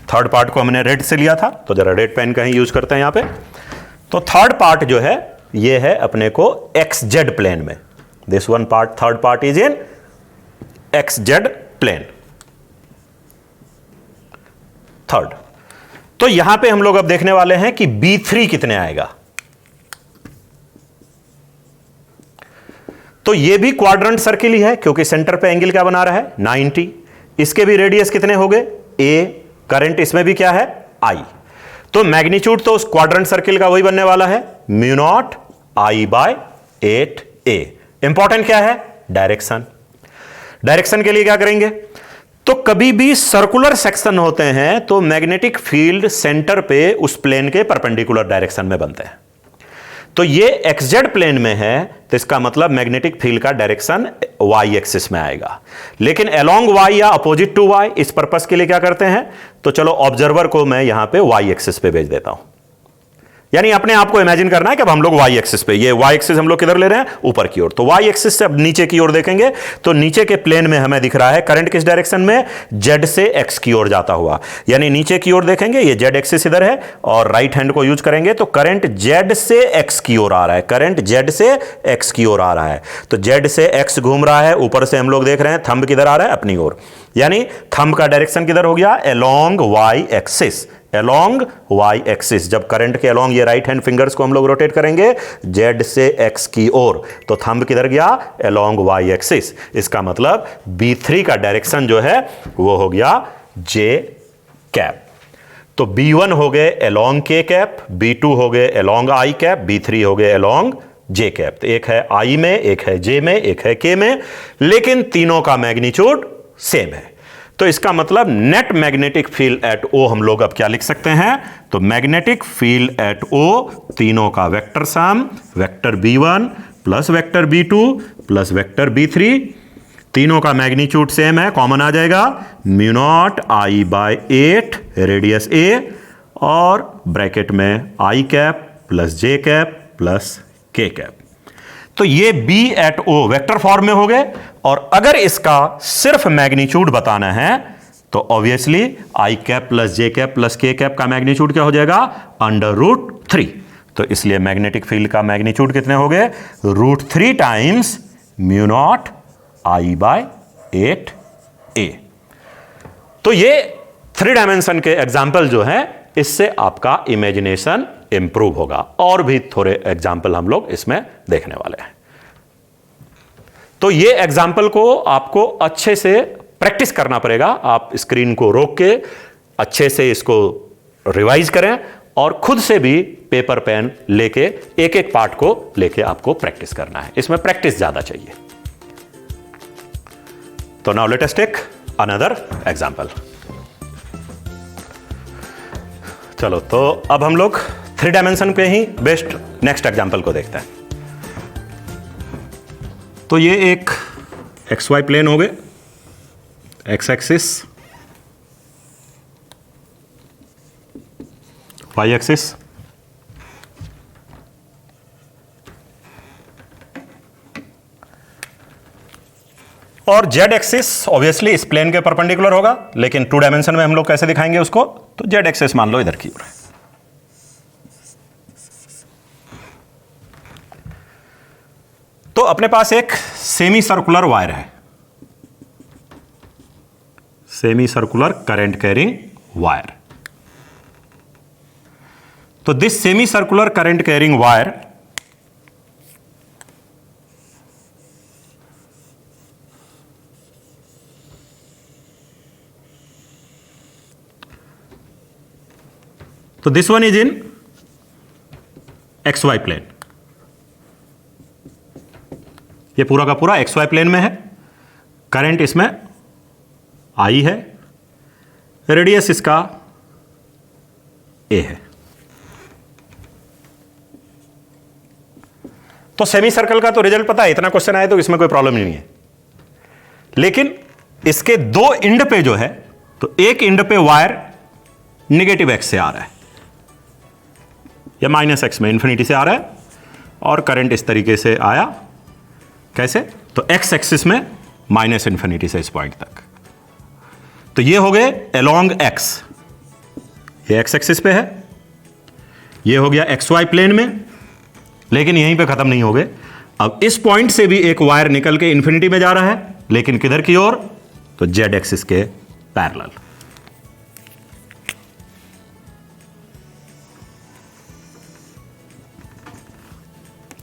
third part को हमने रेड से लिया था, तो जरा रेड पेन का ही यूज करते हैं यहां पे। तो थर्ड पार्ट जो है ये है अपने को XZ प्लेन में। This one part, third part is in XZ plane, third. तो यहां पे हम लोग अब देखने वाले हैं कि B3 कितने आएगा। तो ये भी क्वाड्रेंट सर्किल ही है, क्योंकि सेंटर पे एंगल क्या बना रहा है 90। इसके भी रेडियस कितने हो गए A, करंट इसमें भी क्या है I। तो मैग्नीट्यूड तो उस क्वाड्रेंट सर्किल का वही बनने वाला है म्यू नॉट I/8A। इंपॉर्टेंट क्या है डायरेक्शन। डायरेक्शन के लिए क्या करेंगे, तो कभी भी सर्कुलर सेक्शन होते हैं तो मैग्नेटिक फील्ड सेंटर पे उस प्लेन के परपेंडिकुलर डायरेक्शन में बनते हैं। तो ये XZ प्लेन में है, तो इसका मतलब मैग्नेटिक फील्ड का डायरेक्शन Y एक्सिस में आएगा। लेकिन अलोंग Y या अपोजिट टू Y, इस पर्पस के लिए क्या करते हैं, तो चलो ऑब्जर्वर को मैं यहां पे Y एक्सिस पे भेज देता हूं। यानी अपने आप को इमेजिन करना है कि अब हम लोग Y एक्सिस पे, ये Y एक्सिस हम लोग किधर ले रहे हैं ऊपर की ओर। तो Y एक्सिस से अब नीचे की ओर देखेंगे तो नीचे के प्लेन में हमें दिख रहा है करंट किस डायरेक्शन में, Z से X की ओर जाता हुआ। यानी नीचे की ओर देखेंगे ये Z एक्सिस इधर है और राइट हैंड को यूज करेंगे तो करंट Z से X की ओर आ रहा है, करंट Z से X की ओर आ रहा है। तो Z से X घूम रहा है, ऊपर से हम लोग देख रहे हैं थंब किधर आ रहा है अपनी ओर, यानी थंब का डायरेक्शन किधर हो गया along Y axis, along Y axis. जब करंट के अलोंग ये राइट हैंड फिंगर्स को हम लोग रोटेट करेंगे Z से X की ओर, तो थंब किधर गया अलोंग Y एक्सिस। इसका मतलब B3 का डायरेक्शन जो है वो हो गया J कैप। तो B1 हो गए अलोंग K कैप, B2 हो गए अलोंग I कैप, B3 हो गए अलोंग J कैप। तो एक है I में, एक है J में, एक है K में, लेकिन तीनों का मैग्नीट्यूड सेम है। तो इसका मतलब net magnetic field at O हम लोग अब क्या लिख सकते हैं, तो मैग्नेटिक फील्ड एट O तीनों का vector sum, vector B1 plus vector B2 plus vector B3, तीनों का मैग्नीट्यूड सेम है, कॉमन आ जाएगा mu naught I/8 radius A और ब्रैकेट में I cap plus J cap plus K cap. तो ये B at O vector form में हो गए। और अगर इसका सिर्फ मैग्नीट्यूड बताना है तो obviously I cap plus J cap plus K cap का मैग्नीट्यूड क्या हो जाएगा √3। तो इसलिए मैग्नेटिक फील्ड का मैग्नीट्यूड कितने हो गए √3 टाइम्स म्यू नॉट I/8A। तो ये 3 डायमेंशन के एग्जाम्पल जो हैं इससे आपका इमेजिनेशन इंप्रूव होगा, और भी थोड़े एग्जाम्पल हम लोग इसमें देखने वाले हैं। तो ये एग्जाम्पल को आपको अच्छे से प्रैक्टिस करना पड़ेगा। आप स्क्रीन को रोक के अच्छे से इसको रिवाइज करें और खुद से भी पेपर पेन लेके एक एक पार्ट को लेके आपको प्रैक्टिस करना है। इसमें प्रैक्टिस ज्यादा चाहिए। तो now let us take another example. चलो, तो अब हम लोग 3 डायमेंशन पे ही बेस्ट नेक्स्ट एग्जाम्पल को देखते हैं। तो ये एक XY प्लेन हो गए, X एक्सिस, Y एक्सिस, और Z एक्सिस ऑब्वियसली इस प्लेन के परपेंडिकुलर होगा, लेकिन 2 डायमेंशन में हम लोग कैसे दिखाएंगे उसको, तो Z एक्सिस मान लो इधर की ओर है। तो अपने पास एक सेमी सर्कुलर वायर है, semi circular current carrying wire. तो this semi circular current carrying wire तो this one is in XY plane, ये पूरा का पूरा XY प्लेन में है। करंट इसमें I है, रेडियस इसका A है। तो सेमी सर्कल का तो रिजल्ट पता है, इतना क्वेश्चन आए तो इसमें कोई प्रॉब्लम नहीं है। लेकिन इसके 2 एंड पे जो है, तो एक एंड पे वायर नेगेटिव X से आ रहा है या -X में इंफिनिटी से आ रहा है, और करंट इस तरीके से आया, कैसे, तो X एक्सिस में -∞ से इस पॉइंट तक। तो ये हो गए अलोंग एक्स, ये एक्स एक्सिस पे है, ये हो गया एक्स वाई प्लेन में, लेकिन यहीं पे खत्म नहीं हो गए। अब इस पॉइंट से भी एक वायर निकल के इंफिनिटी में जा रहा है, लेकिन किधर की ओर, तो जेड एक्सिस के पैरेलल।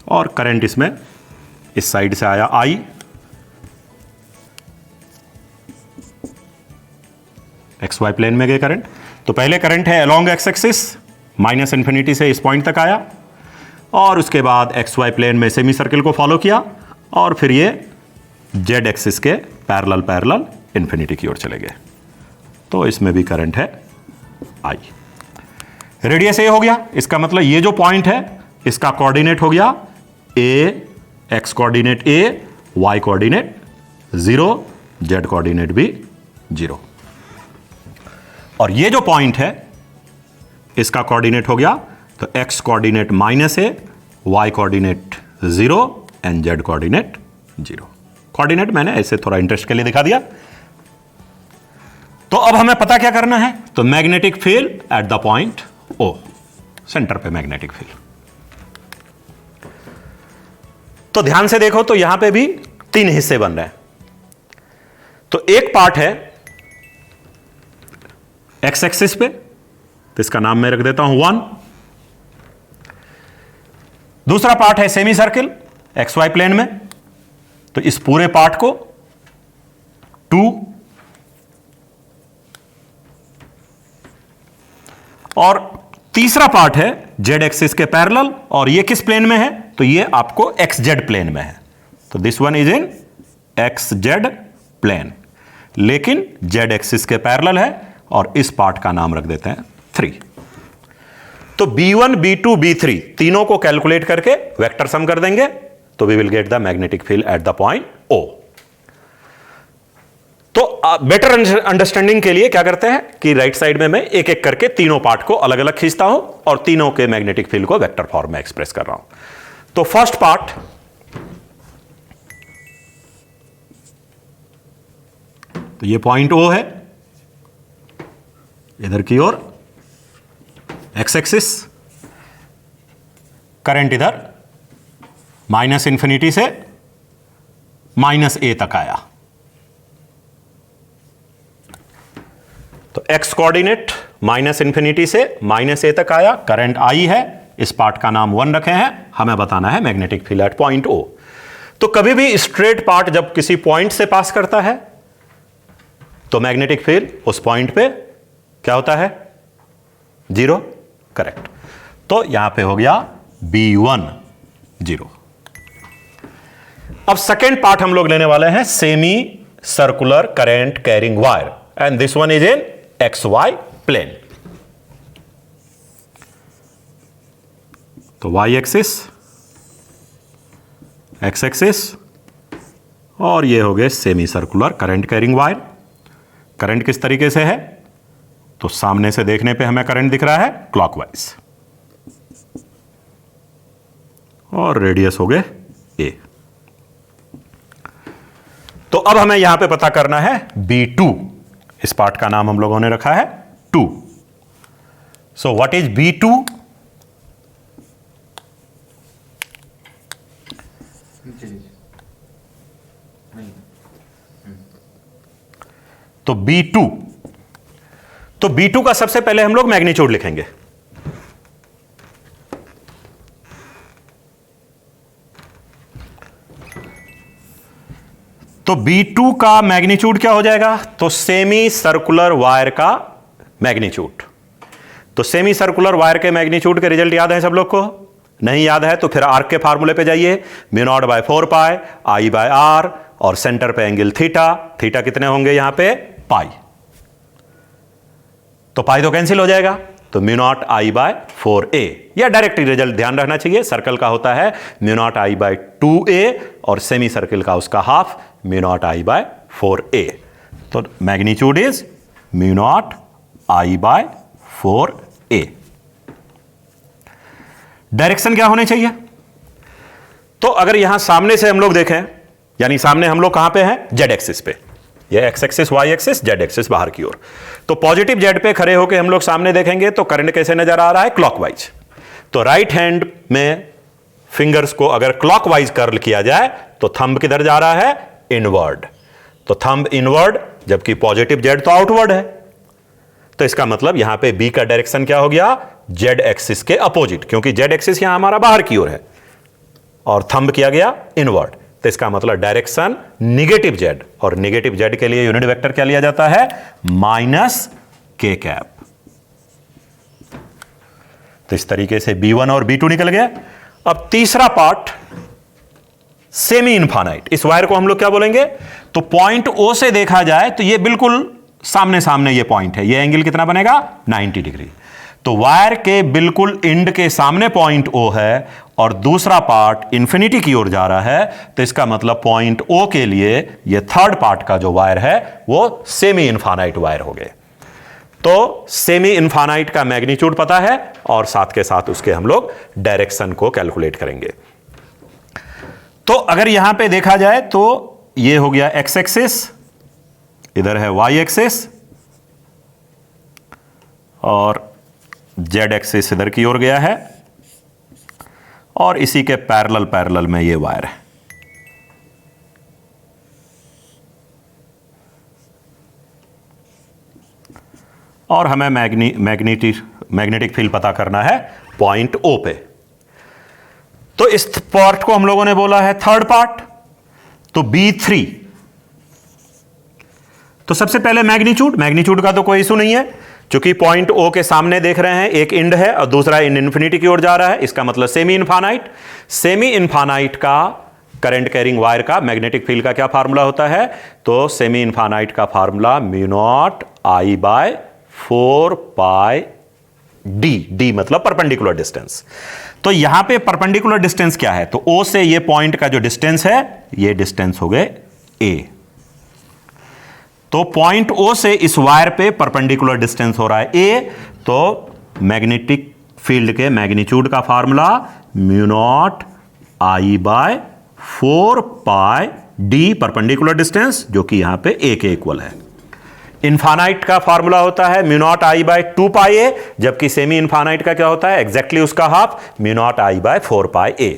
और करंट इसमें इस साइड से आया आई, एक्स वाई प्लेन में गए करंट। तो पहले करंट है along x axis, minus infinity से इस पॉइंट तक आया, और उसके बाद एक्स वाई प्लेन में सेमी सर्किल को फॉलो किया, और फिर ये जेड एक्सिस के पैरेलल पैरेलल इंफिनिटी की ओर चले गए। तो इसमें भी करंट है आई। रेडियस ए हो गया, इसका मतलब ये जो पॉइंट है इसका कोऑर्डिनेट हो गया ए, एक्स कोऑर्डिनेट ए, वाई कोऑर्डिनेट 0, जेड कोऑर्डिनेट भी 0। और ये जो पॉइंट है इसका कोऑर्डिनेट हो गया, तो X coordinate -a, Y coordinate 0 and Z coordinate 0। Coordinate मैंने ऐसे थोड़ा इंटरेस्ट के लिए दिखा दिया। तो अब हमें पता क्या करना है, तो magnetic field at the point O, centre पे मैग्नेटिक फील्ड। तो ध्यान से देखो, तो यहां पे भी 3 हिस्से बन रहे हैं। तो एक पार्ट है एक्स एक्सिस पे, तो इसका नाम मैं रख देता हूं 1। दूसरा पार्ट है semi circle X Y plane में, तो इस पूरे पार्ट को 2, और तीसरा पार्ट है जेड एक्सिस के पैरेलल, और ये किस प्लेन में है, तो ये आपको एक्स जेड प्लेन में है। तो this one is in X Z plane, लेकिन जेड एक्सिस के पैरेलल है, और इस पार्ट का नाम रख देते हैं 3। तो B1, B2, B3 तीनों को कैलकुलेट करके वेक्टर सम कर देंगे, तो we will get the magnetic field at the point O। तो बेटर अंडरस्टैंडिंग के लिए क्या करते हैं कि राइट साइड में मैं एक एक करके तीनों पार्ट को अलग अलग खींचता हूं, और तीनों के मैग्नेटिक फील्ड को वेक्टर फॉर्म में एक्सप्रेस कर रहा हूं। तो फर्स्ट पार्ट, तो ये पॉइंट O है, इधर की ओर एक्स एक्सिस, करंट इधर माइनस इंफिनिटी से -a तक आया। तो एक्स कोऑर्डिनेट माइनस इंफिनिटी से -a तक आया, करंट आई है, इस पार्ट का नाम 1 रखे हैं, हमें बताना है magnetic field eight point O। तो कभी भी स्ट्रेट पार्ट जब किसी पॉइंट से पास करता है, तो मैग्नेटिक फील्ड उस पॉइंट पे क्या होता है, 0, करेक्ट। तो यहां पे हो गया B1 0। अब सेकेंड पार्ट हम लोग लेने वाले हैं semi circular current carrying wire, and this one is in X Y plane. तो वाई एक्सिस, एक्स एक्सिस, और ये हो गए semi circular current carrying wire. Current किस तरीके से है, तो सामने से देखने पे हमें करंट दिख रहा है क्लॉकवाइज, और रेडियस हो गए a। तो अब हमें यहां पे पता करना है B2, इस पार्ट का नाम हम लोगों ने रखा है 2। So what is B2? तो B2, तो B2 का सबसे पहले हम लोग मैग्नीट्यूड लिखेंगे। तो B2 का मैग्नीट्यूड क्या हो जाएगा, तो सेमी सर्कुलर वायर का मैग्नीट्यूड। तो सेमी सर्कुलर वायर के मैग्नीट्यूड के रिजल्ट याद है सब लोग को? नहीं याद है तो फिर आर्क के फार्मूले पे जाइए, μ0/4π I/r, और सेंटर पे एंगल थीटा। थीटा कितने होंगे यहां पे, पाई। तो पाई तो कैंसिल हो जाएगा, तो μ0 I/4a। या डायरेक्ट रिजल्ट ध्यान रखना चाहिए, सर्कल का होता है μ0 I/2a, और सेमी सर्कल का उसका हाफ μ0 I/4a। तो मैग्नीट्यूड इज μ0 I/4a। डायरेक्शन क्या होने चाहिए, तो अगर यहां सामने से हम लोग देखें, यानी सामने हम लोग कहां पे हैं, जेड एक्सिस पे, ये X axis, Y axis, Z axis बाहर की ओर। तो पॉजिटिव जेड पे खड़े होकर हम लोग सामने देखेंगे तो करंट कैसे नजर आ रहा है, क्लॉकवाइज। तो राइट हैंड में फिंगर्स को अगर क्लॉकवाइज कर्ल किया जाए तो थंब किधर जा रहा है, इनवर्ड। तो थंब इनवर्ड, जबकि पॉजिटिव जेड तो आउटवर्ड है। तो इसका मतलब यहां पे बी का डायरेक्शन क्या हो गया, जेड एक्सिस के अपोजिट, क्योंकि जेड एक्सिस यहां हमारा बाहर की ओर है और थंब किया गया इनवर्ड। तो इसका मतलब डायरेक्शन निगेटिव जेड, और निगेटिव जेड के लिए यूनिट वेक्टर क्या लिया जाता है, माइनस के कैप। तो इस तरीके से B1 और B2 निकल गया। अब तीसरा पार्ट सेमी इनफाइनाइट, इस वायर को हम लोग क्या बोलेंगे, तो पॉइंट O से देखा जाए तो ये बिल्कुल सामने सामने ये पॉइंट है, ये एंगल कितना बनेगा, 90 डिग्री। तो वायर के बिल्कुल एंड के सामने पॉइंट O है और दूसरा पार्ट इंफिनिटी की ओर जा रहा है। तो इसका मतलब पॉइंट O के लिए ये थर्ड पार्ट का जो वायर है वो सेमी इनफाइनाइट वायर हो गए। तो सेमी इनफाइनाइट का मैग्नीट्यूड पता है और साथ के साथ उसके हम लोग डायरेक्शन को कैलकुलेट करेंगे। तो अगर यहां पे देखा जाए तो ये हो गया एक्स एक्सिस, इधर है वाई एक्सिस और जेड एक्सिस इधर की ओर गया है और इसी के पैरेलल पैरेलल में ये वायर है। और हमें मैग्नेटिक फील्ड पता करना है पॉइंट O पे। तो इस पार्ट को हम लोगों ने बोला है थर्ड पार्ट, तो B3। तो सबसे पहले मैग्नीट्यूड का तो कोई इशू नहीं है, क्योंकि पॉइंट O के सामने देख रहे हैं एक एंड है और दूसरा एंड इंफिनिटी की ओर जा रहा है। इसका मतलब सेमी इनफाइनाइट का करंट कैरिंग वायर का मैग्नेटिक फील्ड का क्या फार्मूला होता है, तो सेमी इनफाइनाइट का फार्मूला μ0 I/4 पाई डी मतलब परपेंडिकुलर डिस्टेंस। तो यहां पे परपेंडिकुलर डिस्टेंस क्या है, तो O से ये पॉइंट का जो डिस्टेंस है ये डिस्टेंस हो गए A। तो पॉइंट O से इस वायर पे परपेंडिकुलर डिस्टेंस हो रहा है A। तो मैग्नेटिक फील्ड के मैग्नीट्यूड का फार्मूला μ0 I/4 पाई डी, परपेंडिकुलर डिस्टेंस जो कि यहां पे A के इक्वल है। इनफाइनाइट का फार्मूला होता है μ0 I/2 पाई A, जबकि सेमी इनफाइनाइट का क्या होता है, एग्जैक्टली उसका हाफ μ0 I/4 पाई A।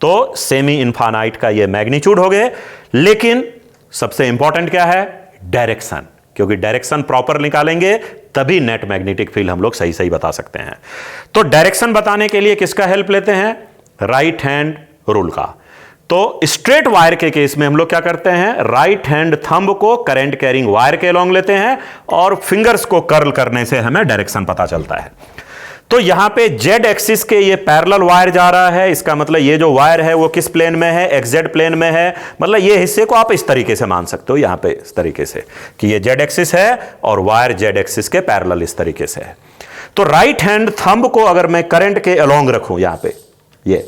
तो सेमी इनफाइनाइट का ये मैग्नीट्यूड हो गए। लेकिन सबसे इंपॉर्टेंट क्या है, डायरेक्शन, क्योंकि डायरेक्शन प्रॉपर निकालेंगे तभी नेट मैग्नेटिक फील्ड हम लोग सही सही बता सकते हैं। तो डायरेक्शन बताने के लिए किसका हेल्प लेते हैं, राइट हैंड रूल का। तो स्ट्रेट वायर के केस में हम लोग क्या करते हैं, राइट हैंड थंब को करंट कैरिंग वायर के अलोंग लेते हैं और फिंगर्स को कर्ल करने से हमें डायरेक्शन पता चलता है। तो यहां पे जेड एक्सिस के ये पैरेलल वायर जा रहा है, इसका मतलब ये जो वायर है वो किस प्लेन में है, एक्सजेड प्लेन में है। मतलब ये हिस्से को आप इस तरीके से मान सकते हो, यहां पे इस तरीके से कि ये जेड एक्सिस है और वायर जेड एक्सिस के पैरेलल इस तरीके से है। तो राइट हैंड थंब को अगर मैं करंट के अलोंग रखूं यहां पे ये,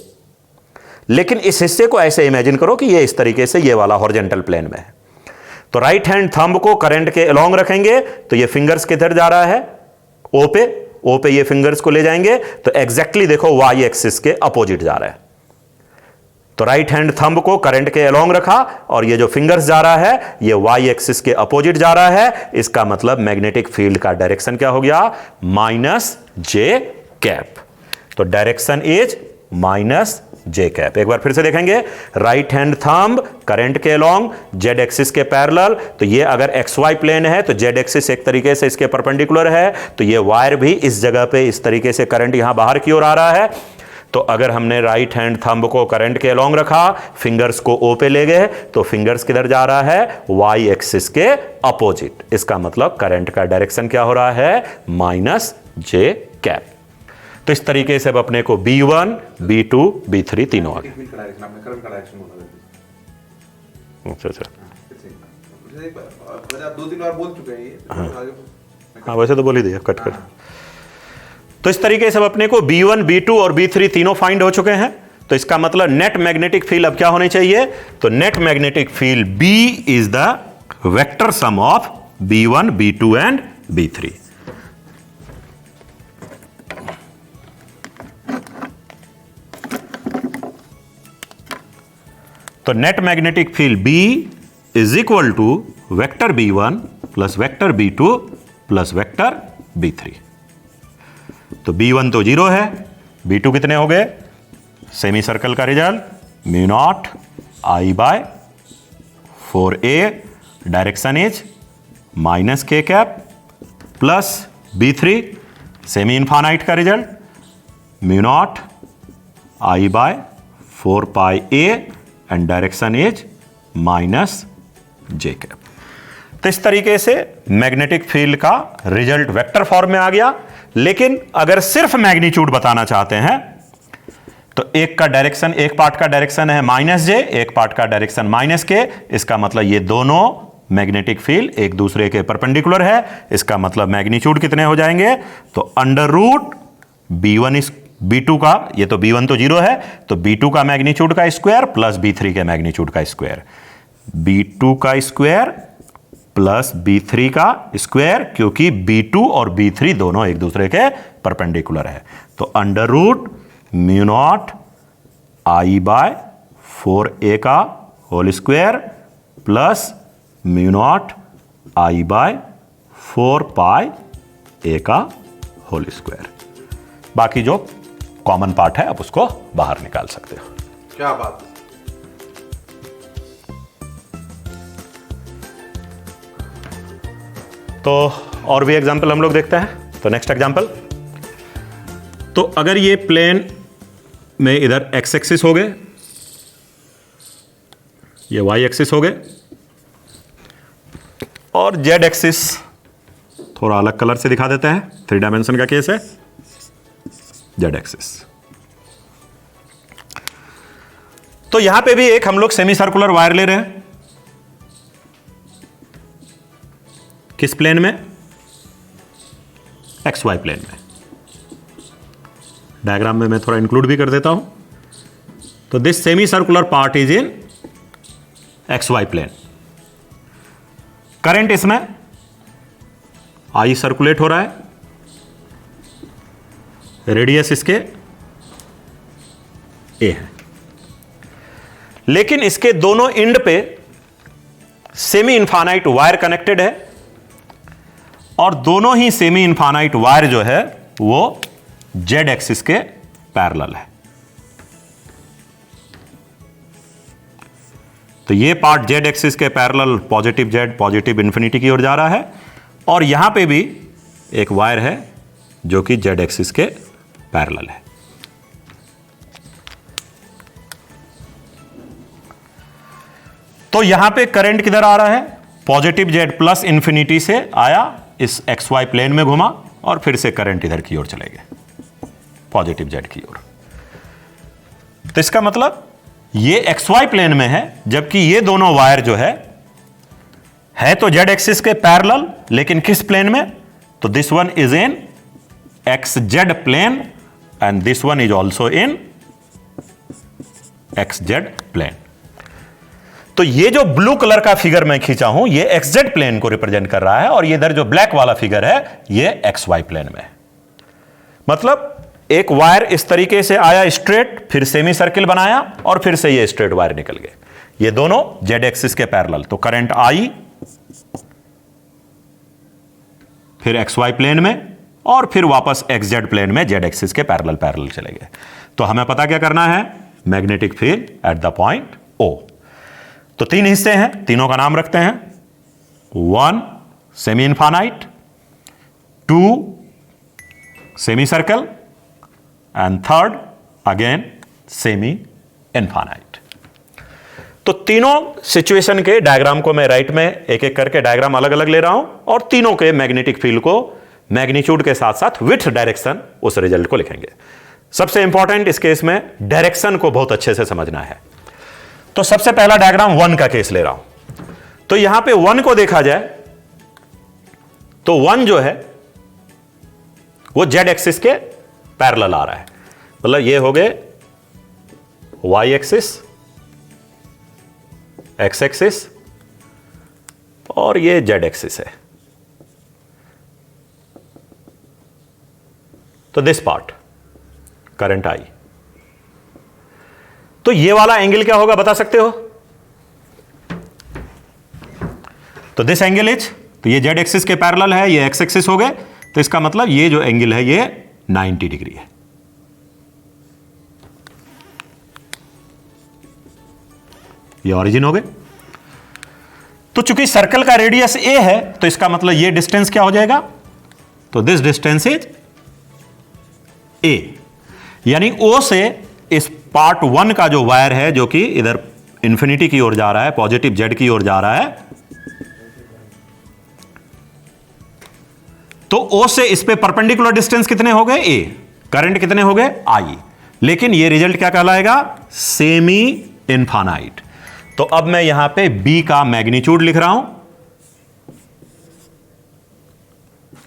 लेकिन इस हिस्से को ऐसे इमेजिन करो कि ये इस तरीके से ये वाला हॉरिजॉन्टल प्लेन में है। तो राइट हैंड थंब को करंट के अलोंग रखेंगे तो ये फिंगर्स किधर जा रहा है, O पे ये फिंगर्स को ले जाएंगे तो एग्जैक्टली देखो वाई एक्सिस के अपोजिट जा रहा है। तो राइट हैंड थंब को करंट के अलोंग रखा और ये जो फिंगर्स जा रहा है ये वाई एक्सिस के अपोजिट जा रहा है। इसका मतलब मैग्नेटिक फील्ड का डायरेक्शन क्या हो गया, -j कैप। तो डायरेक्शन इज -j कैप। एक बार फिर से देखेंगे, राइट हैंड थंब करंट के अलोंग जेड एक्सिस के पैरेलल। तो ये अगर XY प्लेन है तो जेड एक्सिस एक तरीके से इसके परपेंडिकुलर है, तो ये वायर भी इस जगह पे इस तरीके से करंट यहां बाहर की ओर आ रहा है। तो अगर हमने राइट हैंड थंब को करंट के अलोंग रखा, फिंगर्स को O पे ले गए, तो फिंगर्स किधर जा रहा है, Y एक्सिस के अपोजिट। इसका मतलब करंट का डायरेक्शन क्या हो रहा है, -j कैप। तो इस तरीके से अब अपने को B1, B2, B3 तीनों आ गए। अच्छा आप 2-3 बार बोल चुके हैं ये। हाँ वैसे तो बोल ही दिया, कट कर। तो इस तरीके से अब अपने को B1, B2 और B3 तीनों फाइंड हो चुके हैं। तो इसका मतलब नेट मैग्नेटिक फील्ड अब क्या होनी चाहिए, तो net magnetic field B is the vector sum of B1, B2 and B3। तो net magnetic field B is equal to vector b1 plus vector b2 plus vector b3। तो b1 तो 0 है, b2 कितने हो गए, सेमी सर्कल का result mu naught I by 4a, direction is minus K cap, plus b3 semi infinite का result mu naught I by 4 pi a and direction is minus J cap. तो इस तरीके से मैग्नेटिक फील्ड का रिजल्ट वेक्टर फॉर्म में आ गया। लेकिन अगर सिर्फ मैग्नीट्यूड बताना चाहते हैं तो एक का डायरेक्शन, एक पार्ट का डायरेक्शन है माइनस जे, एक पार्ट का डायरेक्शन माइनस के, इसका मतलब ये दोनों मैग्नेटिक फील्ड एक दूसरे के परपेंडिकुलर है। इसका मतलब मैग्नीट्यूड कितने हो जाएंगे, तो अंडर रूट b1 इस b2 का, ये तो b1 तो 0 है, तो b2 का मैग्नीट्यूड का स्क्वायर प्लस b3 के मैग्नीट्यूड का स्क्वायर, b2 का स्क्वायर प्लस b3 का स्क्वायर, क्योंकि b2 और b3 दोनों एक दूसरे के परपेंडिकुलर है। तो under root mu naught I by 4a का whole square plus mu naught I by 4 pi a का होल स्क्वायर। बाकी जो कॉमन पार्ट है आप उसको बाहर निकाल सकते हो। क्या बात है। तो और भी एग्जांपल हम लोग देखते हैं। तो नेक्स्ट एग्जांपल, तो अगर ये प्लेन में इधर एक्स एक्सिस हो गए, ये वाई एक्सिस हो गए, और जेड एक्सिस थोड़ा अलग कलर से दिखा देते हैं, 3 डायमेंशन का केस है, जेड एक्सिस। तो यहां पे भी एक हम लोग सेमी सर्कुलर वायर ले रहे हैं, किस प्लेन में, एक्स वाई प्लेन में। डायग्राम में मैं थोड़ा इंक्लूड भी कर देता हूं। तो this semi circular part is in X Y plane. Current इसमें आई सर्कुलेट हो रहा है, रेडियस इसके ए है, लेकिन इसके दोनों एंड पे सेमी इनफाइनाइट वायर कनेक्टेड है, और दोनों ही सेमी इनफाइनाइट वायर जो है वो जेड एक्सिस के पैरेलल है। तो ये पार्ट जेड एक्सिस के parallel positive Z, positive infinity की ओर जा रहा है, और यहां पे भी एक वायर है जो कि जेड एक्सिस के पैरेलल है। तो यहां पे करंट किधर आ रहा है, पॉजिटिव जेड प्लस इंफिनिटी से आया, इस एक्स वाई प्लेन में घुमा, और फिर से करंट इधर की ओर चले गए, पॉजिटिव जेड की ओर। तो इसका मतलब ये एक्स वाई प्लेन में है, जबकि ये दोनों वायर जो है तो जेड एक्सिस के पैरेलल, लेकिन किस प्लेन में, तो this one is in X Z plane and this one is also in X Z plane. तो ये जो ब्लू कलर का फिगर मैं खींचा हूं, ये एक्स जेड प्लेन को रिप्रेजेंट कर रहा है, और ये इधर जो ब्लैक वाला फिगर है ये एक्स वाई प्लेन में है। मतलब एक वायर इस तरीके से आया स्ट्रेट, फिर सेमी सर्किल बनाया, और फिर से ये स्ट्रेट वायर निकल गए, ये दोनों जेड एक्सिस के पैरेलल। तो करंट आई फिर एक्स वाई प्लेन में, और फिर वापस एक्स जेड प्लेन में जेड एक्सिस के पैरेलल चले गए। तो हमें पता क्या करना है, magnetic field at the point O. तो 3 हिस्से हैं, तीनों का नाम रखते हैं, 1 semi infinite, 2 semi circle, and 3rd again semi infinite. तो तीनों सिचुएशन के डायग्राम को मैं राइट में एक एक करके डायग्राम अलग अलग ले रहा हूं, और तीनों के मैग्नेटिक फील्ड को मैग्नीट्यूड के साथ साथ विथ डायरेक्शन उस रिजल्ट को लिखेंगे। सबसे इंपॉर्टेंट इस केस में डायरेक्शन को बहुत अच्छे से समझना है। तो सबसे पहला डायग्राम 1 का केस ले रहा हूं। तो यहां पे 1 को देखा जाए तो 1 जो है वो जेड एक्सिस के पैरेलल आ रहा है, मतलब ये हो गए वाई एक्सिस, एक्स एक्सिस, और ये जेड एक्सिस है। तो दिस पार्ट करंट आई। तो ये वाला एंगल क्या होगा बता सकते हो, तो दिस एंगल इज, तो ये जेड एक्सिस के पैरेलल है, ये एक्स एक्सिस हो गए, तो इसका मतलब ये जो एंगल है ये 90 डिग्री है। ये ओरिजिन हो गए। तो चूंकि सर्कल का रेडियस ए है तो इसका मतलब ये डिस्टेंस क्या हो जाएगा, तो दिस डिस्टेंस इज ए, यानी ओ से इस पार्ट 1 का जो वायर है जो कि इधर इंफिनिटी की ओर जा रहा है, पॉजिटिव जेड की ओर जा रहा है, तो ओ से इस पे परपेंडिकुलर डिस्टेंस कितने हो गए, ए, करंट कितने हो गए, आई, लेकिन ये रिजल्ट क्या कहलाएगा, सेमी इनफानाइट। तो अब मैं यहां पे बी का मैग्नीट्यूड लिख रहा हूं,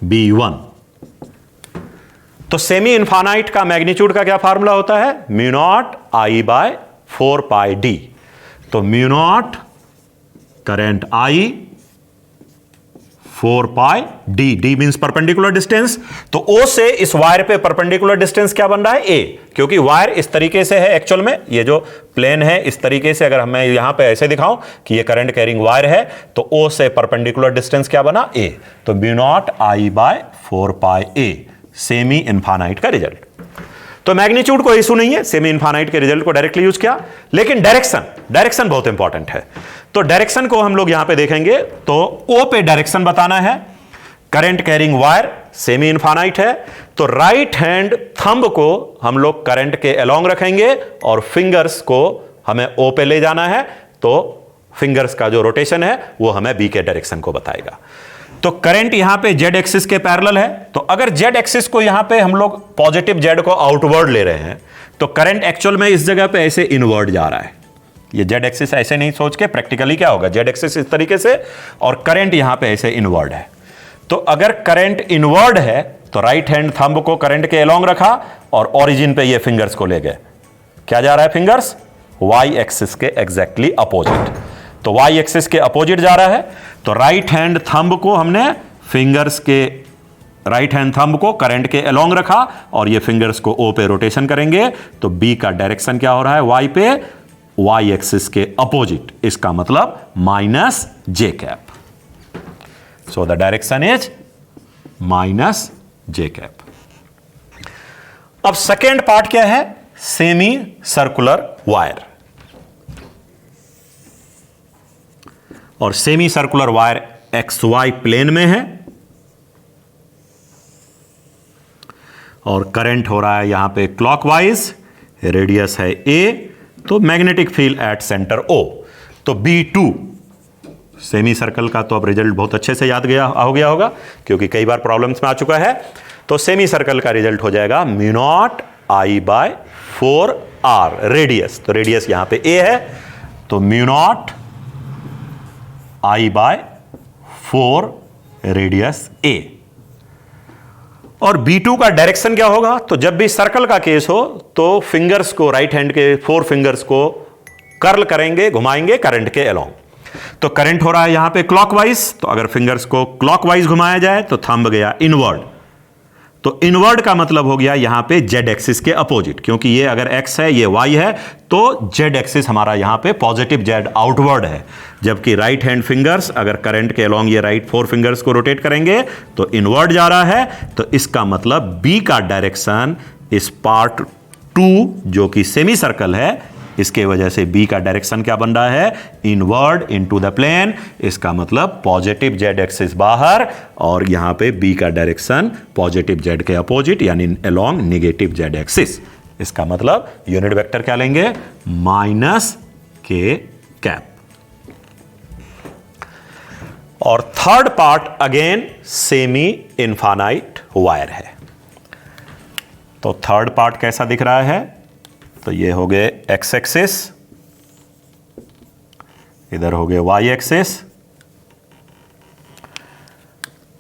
B1। तो सेमी इनफानाइट का मैग्नीट्यूड का क्या फार्मूला होता है, mu naught I by 4 pi D. तो mu not current I 4 pi D, D means perpendicular distance. तो ओ से इस वायर पे परपेंडिकुलर डिस्टेंस क्या बन रहा है, ए, क्योंकि वायर इस तरीके से है एक्चुअल में, ये जो प्लेन है इस तरीके से, अगर मैं यहां पे ऐसे दिखाऊं कि ये करंट कैरिंग वायर है, तो ओ से परपेंडिकुलर डिस्टेंस क्या बना, ए। तो mu naught I by 4 pi A, semi infinite का रिजल्ट। तो मैग्नीट्यूड कोई इशू नहीं है, सेमी इनफानाइट के रिजल्ट को डायरेक्टली यूज किया, लेकिन डायरेक्शन बहुत इंपॉर्टेंट है। तो डायरेक्शन को हम लोग यहां पे देखेंगे, तो ओ पे डायरेक्शन बताना है, current carrying wire semi infinite है, तो राइट हैंड थंब को हम लोग करंट के अलोंग रखेंगे और फिंगर्स को हमें ओ पे ले जाना है, तो फिंगर्स का जो रोटेशन है वो हमें बी के डायरेक्शन को बताएगा। तो करंट यहां पे जेड एक्सिस के पैरेलल है, तो अगर जेड एक्सिस को यहां पे हम लोग पॉजिटिव जेड को आउटवर्ड ले रहे हैं, तो करंट एक्चुअल में इस जगह पे ऐसे इनवर्ड जा रहा है। ये जेड एक्सिस ऐसे नहीं सोच के, प्रैक्टिकली क्या होगा, जेड एक्सिस इस तरीके से और करंट यहां पे ऐसे इनवर्ड है। तो अगर करंट इनवर्ड है तो राइट हैंड थंब को करंट के अलोंग रखा और ओरिजिन पे ये फिंगर्स को ले गए, क्या जा रहा है फिंगर्स, वाई एक्सिस के एग्जैक्टली अपोजिट। तो वाई एक्सिस के अपोजिट जा रहा है, तो राइट हैंड थंब को हमने फिंगर्स के, राइट हैंड थंब को करंट के अलोंग रखा और ये फिंगर्स को ओ पे रोटेशन करेंगे, तो बी का डायरेक्शन क्या हो रहा है, वाई पे, वाई एक्सिस के अपोजिट, इसका मतलब minus J cap. So the direction is minus J cap. अब सेकेंड पार्ट क्या है, सेमी सर्कुलर वायर। और semi circular wire X Y plane में है और करंट हो रहा है यहां पे क्लॉकवाइज, रेडियस है ए, तो magnetic field at centre O. तो B2 सेमी सर्कल का तो अब रिजल्ट बहुत अच्छे से याद हो गया होगा, क्योंकि कई बार प्रॉब्लम्स में आ चुका है। तो सेमी सर्कल का रिजल्ट हो जाएगा mu naught I by 4 R, radius, तो रेडियस यहां पे ए है, तो mu naught I by 4 radius A. और B2 का डायरेक्शन क्या होगा, तो जब भी सर्कल का केस हो तो फिंगर्स को, राइट हैंड के 4 फिंगर्स को कर्ल करेंगे, घुमाएंगे करंट के अलोंग। तो करंट हो रहा है यहां पे क्लॉकवाइज, तो अगर फिंगर्स को क्लॉकवाइज घुमाया जाए तो थंब गया इनवर्ड। तो इनवर्ड का मतलब हो गया यहां पे जेड एक्सिस के अपोजिट, क्योंकि ये अगर एक्स है ये वाई है, तो जेड एक्सिस हमारा यहां पे पॉजिटिव जेड आउटवर्ड है, जबकि राइट हैंड फिंगर्स अगर करंट के अलोंग ये राइट 4 फिंगर्स को रोटेट करेंगे तो इनवर्ड जा रहा है। तो इसका मतलब बी का डायरेक्शन इस पार्ट 2 जो कि सेमी सर्कल है, इसके वजह से बी का डायरेक्शन क्या बन रहा है, इनवर्ड इनटू द प्लेन। इसका मतलब पॉजिटिव जेड एक्सिस बाहर और यहां पे बी का डायरेक्शन पॉजिटिव जेड के अपोजिट, यानी अलोंग नेगेटिव जेड एक्सिस। इसका मतलब यूनिट वेक्टर क्या लेंगे, माइनस के कैप। और third part again semi infinite wire है। तो थर्ड पार्ट कैसा दिख रहा है, तो ये हो गए एक्स एक्सिस, इधर हो गए वाई एक्सिस,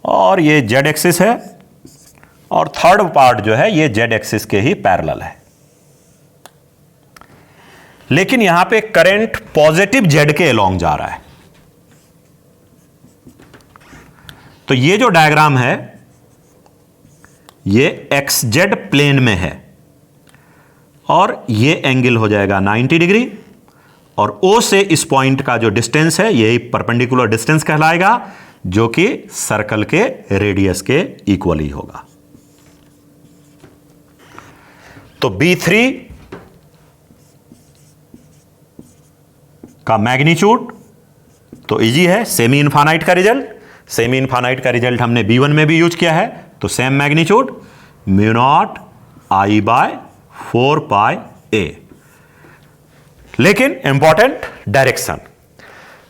और ये जेड एक्सिस है, और थर्ड पार्ट जो है ये जेड एक्सिस के ही पैरेलल है। लेकिन यहां पे करंट पॉजिटिव जेड के अलोंग जा रहा है। तो ये जो डायग्राम है ये एक्स जेड प्लेन में है और ये एंगल हो जाएगा 90 डिग्री और O से इस पॉइंट का जो डिस्टेंस है यही परपेंडिकुलर डिस्टेंस कहलाएगा, जो कि सर्कल के रेडियस के इक्वल ही होगा। तो B3 का मैग्नीट्यूड तो इजी है, सेमी इनफाइनाइट का रिजल्ट। सेमी इनफाइनाइट का रिजल्ट हमने B1 में भी यूज किया है, तो same magnitude mu naught I by 4 pi A। लेकिन इंपॉर्टेंट डायरेक्शन,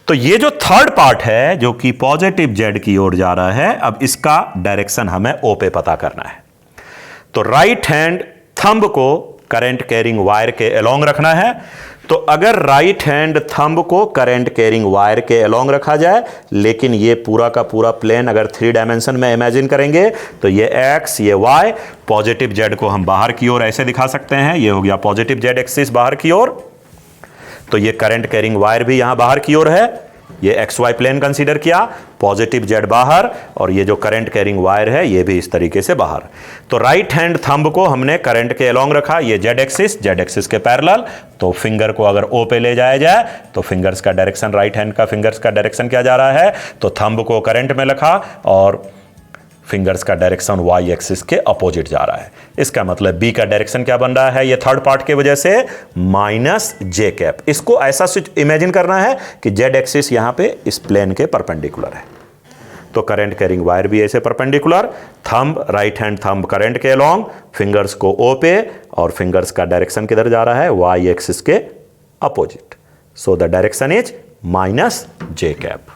तो ये जो थर्ड पार्ट है जो कि पॉजिटिव जेड की ओर जा रहा है, अब इसका डायरेक्शन हमें O पे पता करना है। तो राइट हैंड थंब को करंट कैरिंग वायर के अलोंग रखना है। तो अगर राइट हैंड थंब को करंट कैरिंग वायर के अलोंग रखा जाए, लेकिन ये पूरा का पूरा प्लेन अगर 3 डायमेंशन में इमेजिन करेंगे तो ये एक्स ये वाई, पॉजिटिव जेड को हम बाहर की ओर ऐसे दिखा सकते हैं, ये हो गया पॉजिटिव जेड एक्सिस बाहर की ओर। तो ये करंट कैरिंग वायर भी यहां बाहर की ओर है, ये एक्स वाई प्लेन कंसीडर किया, पॉजिटिव जेड बाहर, और ये जो करंट कैरिंग वायर है ये भी इस तरीके से बाहर। तो राइट हैंड थंब को हमने करंट के अलोंग रखा, ये जेड एक्सिस के पैरेलल। तो फिंगर को अगर ओ पे ले जाया जाए तो फिंगर्स का डायरेक्शन, राइट हैंड का फिंगर्स का डायरेक्शन क्या जा रहा है, तो थंब को करंट में रखा और फिंगर्स का डायरेक्शन वाई एक्सिस के अपोजिट जा रहा है। इसका मतलब बी का डायरेक्शन क्या बन रहा है, ये थर्ड पार्ट की वजह से माइनस जे कैप। इसको ऐसा इमेजिन करना है कि जेड एक्सिस यहां पे इस प्लेन के परपेंडिकुलर है, तो करंट कैरिंग वायर भी ऐसे perpendicular, thumb right hand thumb current के अलोंग, फिंगर्स को ओ पे, और फिंगर्स का डायरेक्शन किधर जा रहा है, वाई एक्सिस के opposite. So the direction is minus J cap.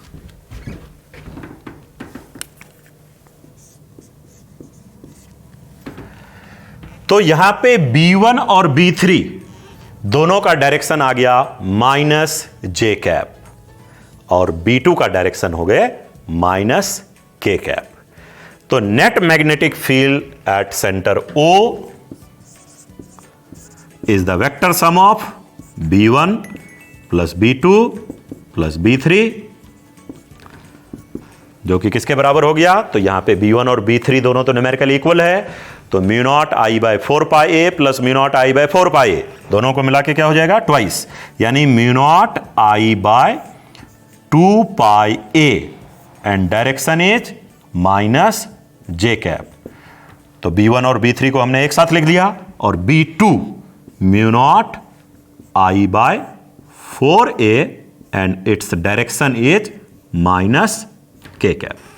तो यहां पे B1 और B3 दोनों का डायरेक्शन आ गया माइनस जे कैप, और B2 का डायरेक्शन हो गए माइनस के कैप। तो net magnetic field at centre O is the vector sum of B1 plus B2 plus B3, जो कि किसके बराबर हो गया, तो यहां पे B1 और B3 दोनों तो न्यूमेरिकली इक्वल है, तो mu naught I by 4 pi A plus mu naught I by 4 pi A, दोनों को मिला के क्या हो जाएगा, ट्वाइस, यानी mu naught I by 2 pi A, and direction is minus J cap. तो B1 और B3 को हमने एक साथ लिख दिया, और B2 mu naught I by 4 A and its direction is minus K cap.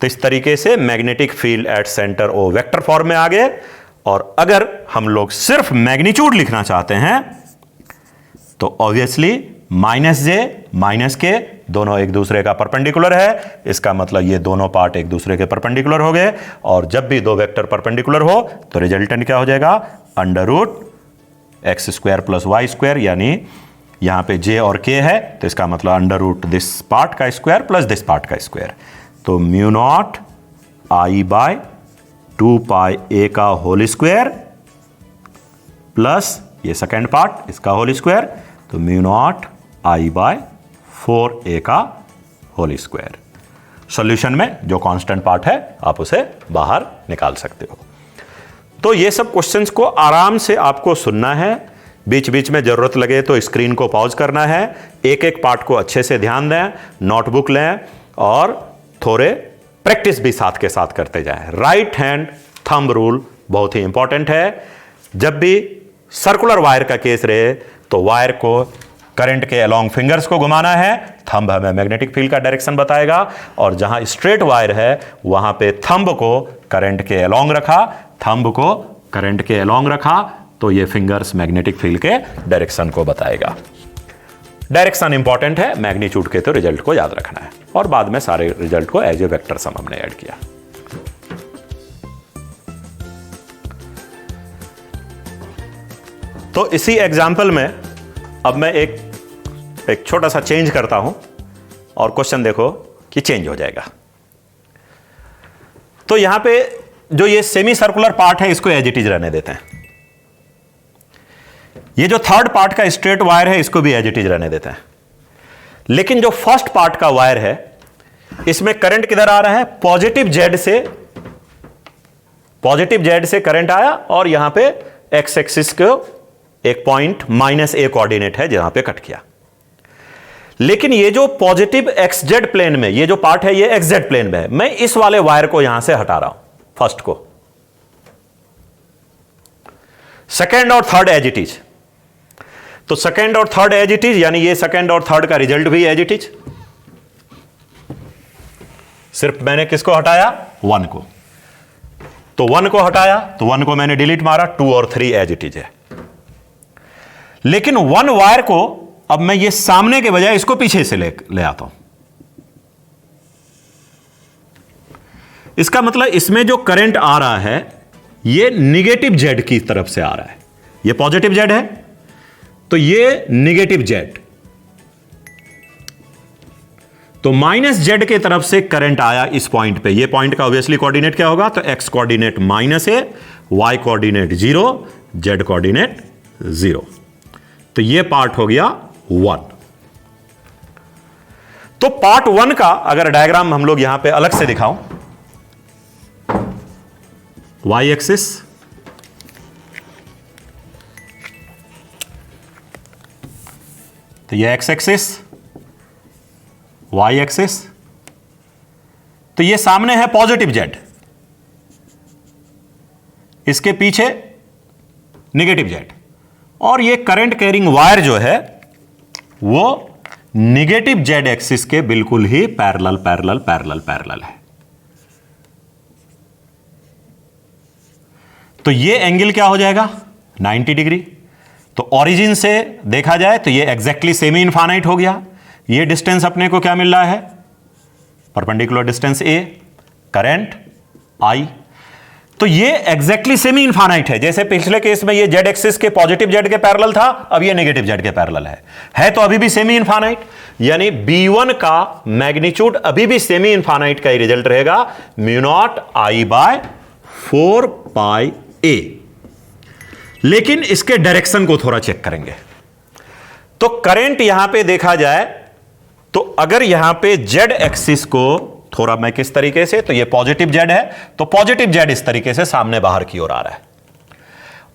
तो इस तरीके से magnetic field at centre O vector form में आ गए। और अगर हम लोग सिर्फ मैग्नीट्यूड लिखना चाहते हैं तो ऑब्वियसली माइनस जे माइनस के दोनों एक दूसरे का परपेंडिकुलर है, इसका मतलब ये दोनों पार्ट एक दूसरे के परपेंडिकुलर हो गए। और जब भी दो वेक्टर परपेंडिकुलर हो तो रिजल्टेंट क्या हो जाएगा, under root X square plus Y square, यानी यहां पे जे और के है तो इसका मतलब अंडर रूट दिस पार्ट का स्क्वायर प्लस दिस पार्ट का स्क्वायर। तो mu naught I by 2 pi A का होल स्क्वायर प्लस ये सेकेंड पार्ट इसका होल स्क्वायर, तो mu naught I by 4a का होल स्क्वायर। सॉल्यूशन में जो कांस्टेंट पार्ट है आप उसे बाहर निकाल सकते हो। तो ये सब क्वेश्चंस को आराम से आपको सुनना है, बीच बीच में जरूरत लगे तो स्क्रीन को पॉज करना है, एक एक पार्ट को अच्छे से ध्यान दें, नोटबुक लें और थोड़े प्रैक्टिस भी साथ के साथ करते जाएं। राइट हैंड थंब रूल बहुत ही इंपॉर्टेंट है। जब भी सर्कुलर वायर का केस रहे तो वायर को करंट के अलोंग फिंगर्स को घुमाना है, थंब हमें मैग्नेटिक फील्ड का डायरेक्शन बताएगा, और जहां स्ट्रेट वायर है वहां पे थंब को करंट के अलोंग रखा, थंब को करंट के अलोंग रखा तो ये फिंगर्स मैग्नेटिक फील्ड के डायरेक्शन को बताएगा। डायरेक्शन इंपॉर्टेंट है, मैग्नीट्यूड के तो रिजल्ट को याद रखना है, और बाद में सारे रिजल्ट को एज ए वेक्टर सम हमने ऐड किया। तो इसी एग्जाम्पल में अब मैं एक छोटा सा चेंज करता हूं और क्वेश्चन देखो कि चेंज हो जाएगा। तो यहां पे जो ये सेमी सर्कुलर पार्ट है इसको एज इट इज रहने देते हैं, ये जो थर्ड पार्ट का स्ट्रेट वायर है इसको भी एज इट इज रहने देते हैं, लेकिन जो फर्स्ट पार्ट का वायर है इसमें करंट किधर आ रहा है, पॉजिटिव जेड से करंट आया, और यहां पे एक्स एक्सिस को एक पॉइंट -a कोऑर्डिनेट है जहां पे कट किया। लेकिन ये जो पॉजिटिव एक्स जेड प्लेन में ये जो पार्ट है, ये एक्स जेड प्लेन में है। मैं इस वाले वायर को यहां से हटा रहा हूं, फर्स्ट को। सेकेंड और थर्ड एज इट इज, तो सेकेंड और थर्ड एज इट इज, यानी ये सेकेंड और थर्ड का रिजल्ट भी एज इट इज। सिर्फ मैंने किसको हटाया? 1 को। तो 1 को हटाया, तो 1 को मैंने डिलीट मारा, 2 और 3 एज इट इज है। लेकिन 1 वायर को अब मैं ये सामने के बजाय इसको पीछे से ले आता हूं। इसका मतलब इसमें जो करंट आ रहा है ये निगेटिव जेड की तरफ से आ रहा है। ये पॉजिटिव जेड है, तो ये निगेटिव जेड, तो माइनस जेड के तरफ से करंट आया इस पॉइंट पे। ये पॉइंट का ऑब्वियसली कोऑर्डिनेट क्या होगा? तो X coordinate -a, Y coordinate 0, Z coordinate 0। तो ये पार्ट हो गया 1। तो पार्ट 1 का अगर डायग्राम हम लोग यहां पे अलग से दिखाऊं, वाई एक्सिस, तो ये एक्स एक्सिस, वाई एक्सिस, तो ये सामने है पॉजिटिव जेड, इसके पीछे नेगेटिव जेड, और ये करंट कैरिंग वायर जो है वो नेगेटिव जेड एक्सिस के बिल्कुल ही पैरेलल पैरेलल पैरेलल पैरेलल है। तो ये एंगल क्या हो जाएगा? 90 डिग्री। तो ओरिजिन से देखा जाए तो ये एग्जैक्टली सेमी इनफाइनाइट हो गया। ये डिस्टेंस अपने को क्या मिल रहा है? Perpendicular distance A, current I. तो ये एग्जैक्टली सेमी इनफाइनाइट है। जैसे पिछले केस में ये जेड एक्सिस के पॉजिटिव जेड के पैरेलल था, अब ये नेगेटिव जेड के पैरेलल है तो अभी भी सेमी इनफाइनाइट, यानी B1 का मैग्नीट्यूड अभी भी सेमी इनफाइनाइट का ही रिजल्ट रहेगा, μ0 I बाय 4 पाई a। लेकिन इसके डायरेक्शन को थोड़ा चेक करेंगे। तो करंट यहां पे देखा जाए तो अगर यहां पे जेड एक्सिस को थोड़ा मैं किस तरीके से, तो ये पॉजिटिव जेड है, तो पॉजिटिव जेड इस तरीके से सामने बाहर की ओर आ रहा है।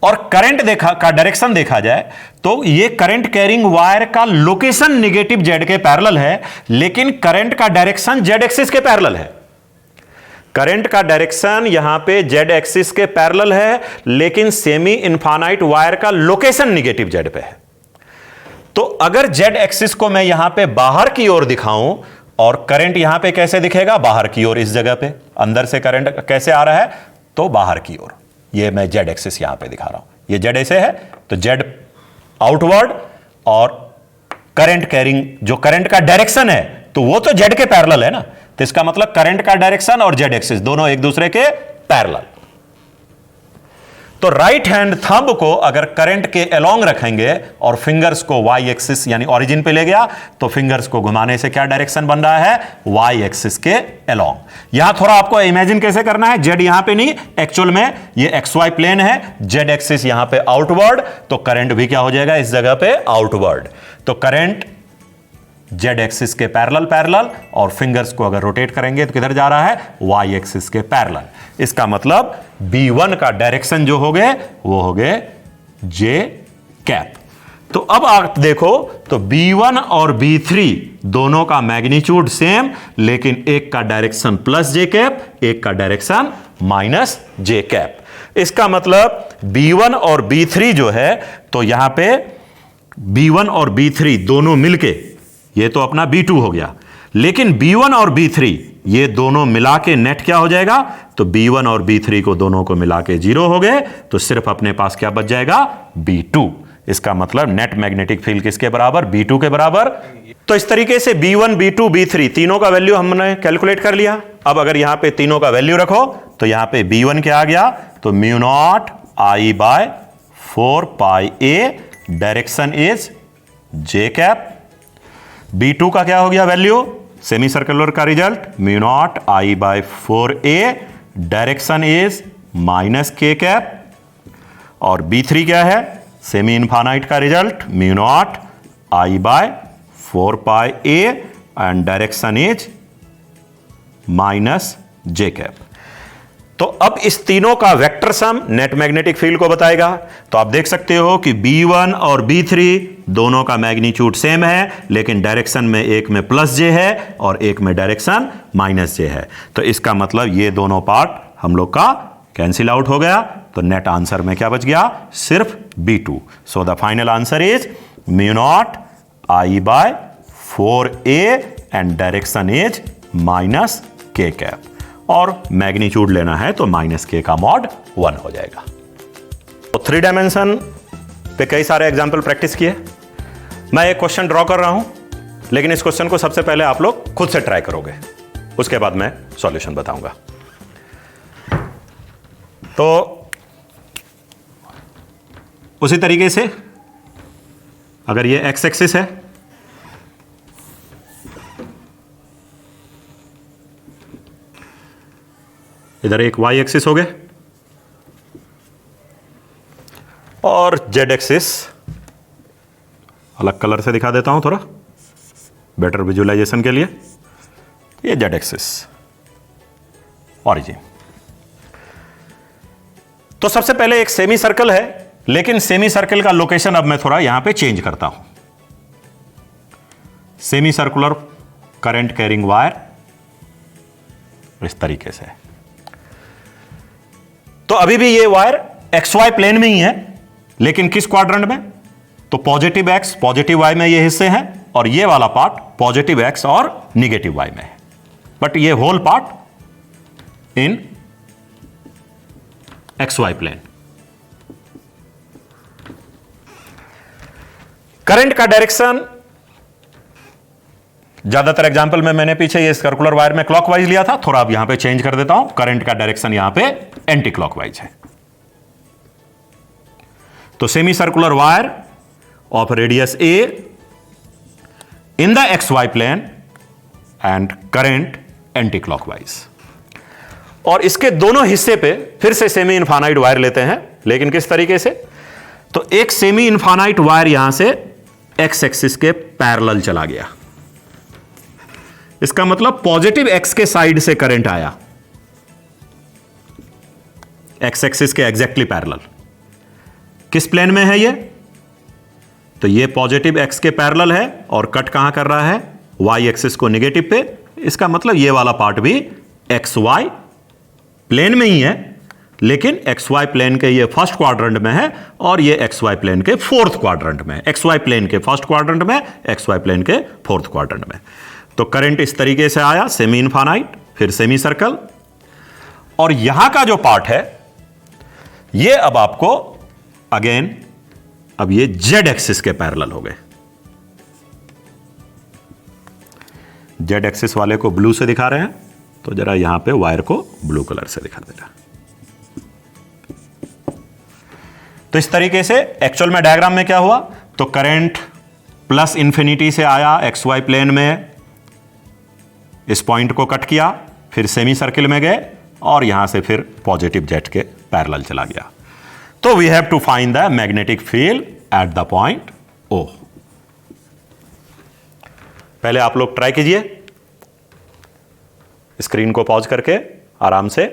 और करंट का डायरेक्शन देखा जाए तो ये करंट कैरिंग वायर का लोकेशन नेगेटिव जेड के पैरेलल है, लेकिन करंट का डायरेक्शन जेड एक्सिस के पैरेलल है। करंट का डायरेक्शन यहां पे जेड एक्सिस के पैरेलल है, लेकिन सेमी इनफाइनाइट वायर का लोकेशन नेगेटिव जेड पे है। तो अगर जेड एक्सिस को मैं यहां पे बाहर की ओर दिखाऊं और करंट यहां पे कैसे दिखेगा? बाहर की ओर, इस जगह पे अंदर से करंट कैसे आ रहा है? तो बाहर की ओर। ये मैं जेड एक्सिस यहां पे दिखा रहा हूं, ये जेड ऐसे है, तो जेड आउटवर्ड, और करंट कैरिंग जो करंट का डायरेक्शन है तो वो तो जेड के पैरेलल है ना, तो इसका मतलब करंट का डायरेक्शन और जेड एक्सिस दोनों एक दूसरे के पैरेलल। तो राइट हैंड थंब को अगर करंट के अलोंग रखेंगे और फिंगर्स को वाई एक्सिस यानी ओरिजिन पे ले गया, तो फिंगर्स को घुमाने से क्या डायरेक्शन बन रहा है? वाई एक्सिस के अलोंग। यहां थोड़ा आपको इमेजिन कैसे करना है, जेड यहां पे नहीं, एक्चुअल में ये एक्स वाई प्लेन है, जेड एक्सिस यहां पे आउटवर्ड, तो करंट भी क्या हो जाएगा इस जगह पे? आउटवर्ड। तो करंट जेड एक्सिस के पैरेलल पैरेलल, और फिंगर्स को अगर रोटेट करेंगे तो किधर जा रहा है? वाई एक्सिस के पैरेलल। इसका मतलब B1 का डायरेक्शन जो हो गए वो हो गए जे कैप। तो अब आप देखो तो B1 और B3 दोनों का मैग्नीट्यूड सेम, लेकिन एक का डायरेक्शन प्लस जे कैप, एक का डायरेक्शन माइनस जे कैप। इसका मतलब B1 और B3 जो है, तो यहां पे B1 और B3 दोनों मिलके, ये तो अपना B2 हो गया, लेकिन B1 और B3 ये दोनों मिला के नेट क्या हो जाएगा? तो B1 और B3 को दोनों को मिला के 0 हो गए, तो सिर्फ अपने पास क्या बच जाएगा? B2। इसका मतलब नेट मैग्नेटिक फील्ड किसके बराबर? B2 के बराबर। तो इस तरीके से B1, B2, B3 तीनों का वैल्यू हमने कैलकुलेट कर लिया। अब अगर यहां पे तीनों का वैल्यू रखो तो यहां पे B1 क्या आ गया? तो μ0 I by 4 pi a, direction is J cap. B2 का क्या हो गया वैल्यू? सेमी सर्कुलर का result μ0 I by 4a, direction is minus K cap. और B3 क्या है? सेमी इनफाइनाइट का result μ0 I by 4 pi a, and direction is minus J cap. तो अब इस तीनों का vector sum net magnetic field को बताएगा। तो आप देख सकते हो कि B1 और B3 दोनों का मैग्नीट्यूड सेम है, लेकिन डायरेक्शन में एक में प्लस जे है और एक में डायरेक्शन माइनस जे है। तो इसका मतलब ये दोनों पार्ट हम लोग का कैंसिल आउट हो गया। तो नेट आंसर में क्या बच गया? सिर्फ B2। So the final answer is μ0 I/4a and direction is -k cap, और मैग्नीट्यूड लेना है तो -k का मॉड 1 हो जाएगा। तो 3 डायमेंशन पे कई सारे एग्जाम्पल प्रैक्टिस किए। मैं एक क्वेश्चन ड्रॉ कर रहा हूं, लेकिन इस क्वेश्चन को सबसे पहले आप लोग खुद से ट्राई करोगे, उसके बाद मैं सॉल्यूशन बताऊंगा। तो उसी तरीके से अगर ये एक्स एक्सिस है, इधर एक वाई एक्सिस हो गए, और जेड एक्सिस अलग कलर से दिखा देता हूं थोड़ा बेटर विजुअलाइजेशन के लिए। ये जेड एक्सिस ऑरिजिन। तो सबसे पहले एक सेमी सर्कल है, लेकिन सेमी सर्कल का लोकेशन अब मैं थोड़ा यहां पे चेंज करता हूं। Semi circular current carrying wire इस तरीके से। तो अभी भी ये वायर XY प्लेन में ही है, लेकिन किस क्वाड्रेंट में? तो पॉजिटिव X पॉजिटिव Y में ये हिस्से हैं, और ये वाला पार्ट पॉजिटिव X और निगेटिव Y में है, बट ये whole part in XY plane. Current का डायरेक्शन ज्यादातर एग्जांपल में मैंने पीछे ये सर्कुलर वायर में क्लॉकवाइज लिया था, थोड़ा अब यहां पे चेंज कर देता हूं। करंट का डायरेक्शन यहां पे एंटी क्लॉकवाइज है। तो semi circular wire of radius a in the XY plane and current anticlockwise. और इसके दोनों हिस्से पे फिर से सेमी इनफाइनाइट वायर लेते हैं, लेकिन किस तरीके से? तो एक सेमी इनफाइनाइट वायर यहां से एक्स एक्सिस के पैरेलल चला गया। इसका मतलब पॉजिटिव एक्स के साइड से करंट आया, एक्स एक्सिस के एग्जैक्टली पैरेलल। किस प्लेन में है ये? तो ये पॉजिटिव एक्स के पैरेलल है, और कट कहां कर रहा है? वाई एक्सिस को निगेटिव पे। इसका मतलब ये वाला पार्ट भी एक्स वाई प्लेन में ही है, लेकिन एक्स वाई प्लेन के ये फर्स्ट क्वाड्रेंट में है, और ये एक्स वाई प्लेन के फोर्थ क्वाड्रेंट में। एक्स वाई प्लेन के फर्स्ट क्वाड्रेंट में, एक्स वाई प्लेन के फोर्थ क्वाड्रेंट में। तो करंट इस तरीके से आया, सेमी इनफाइनाइट, फिर सेमी सर्कल, और यहां का जो पार्ट है ये अब आपको अगेन अब ये जेड एक्सिस के पैरेलल हो गए। जेड एक्सिस वाले को ब्लू से दिखा रहे हैं, तो जरा यहां पे वायर को ब्लू कलर से दिखा देगा। तो इस तरीके से एक्चुअल में डायग्राम में क्या हुआ? तो करंट प्लस इंफिनिटी से आया एक्स वाई प्लेन में, इस पॉइंट को कट किया, फिर सेमी सर्किल में गए, और यहां से फिर पॉजिटिव जेट के पैरेलल चला गया। तो we have to find the magnetic field at the point O। पहले आप लोग ट्राई कीजिए, स्क्रीन को पॉज करके आराम से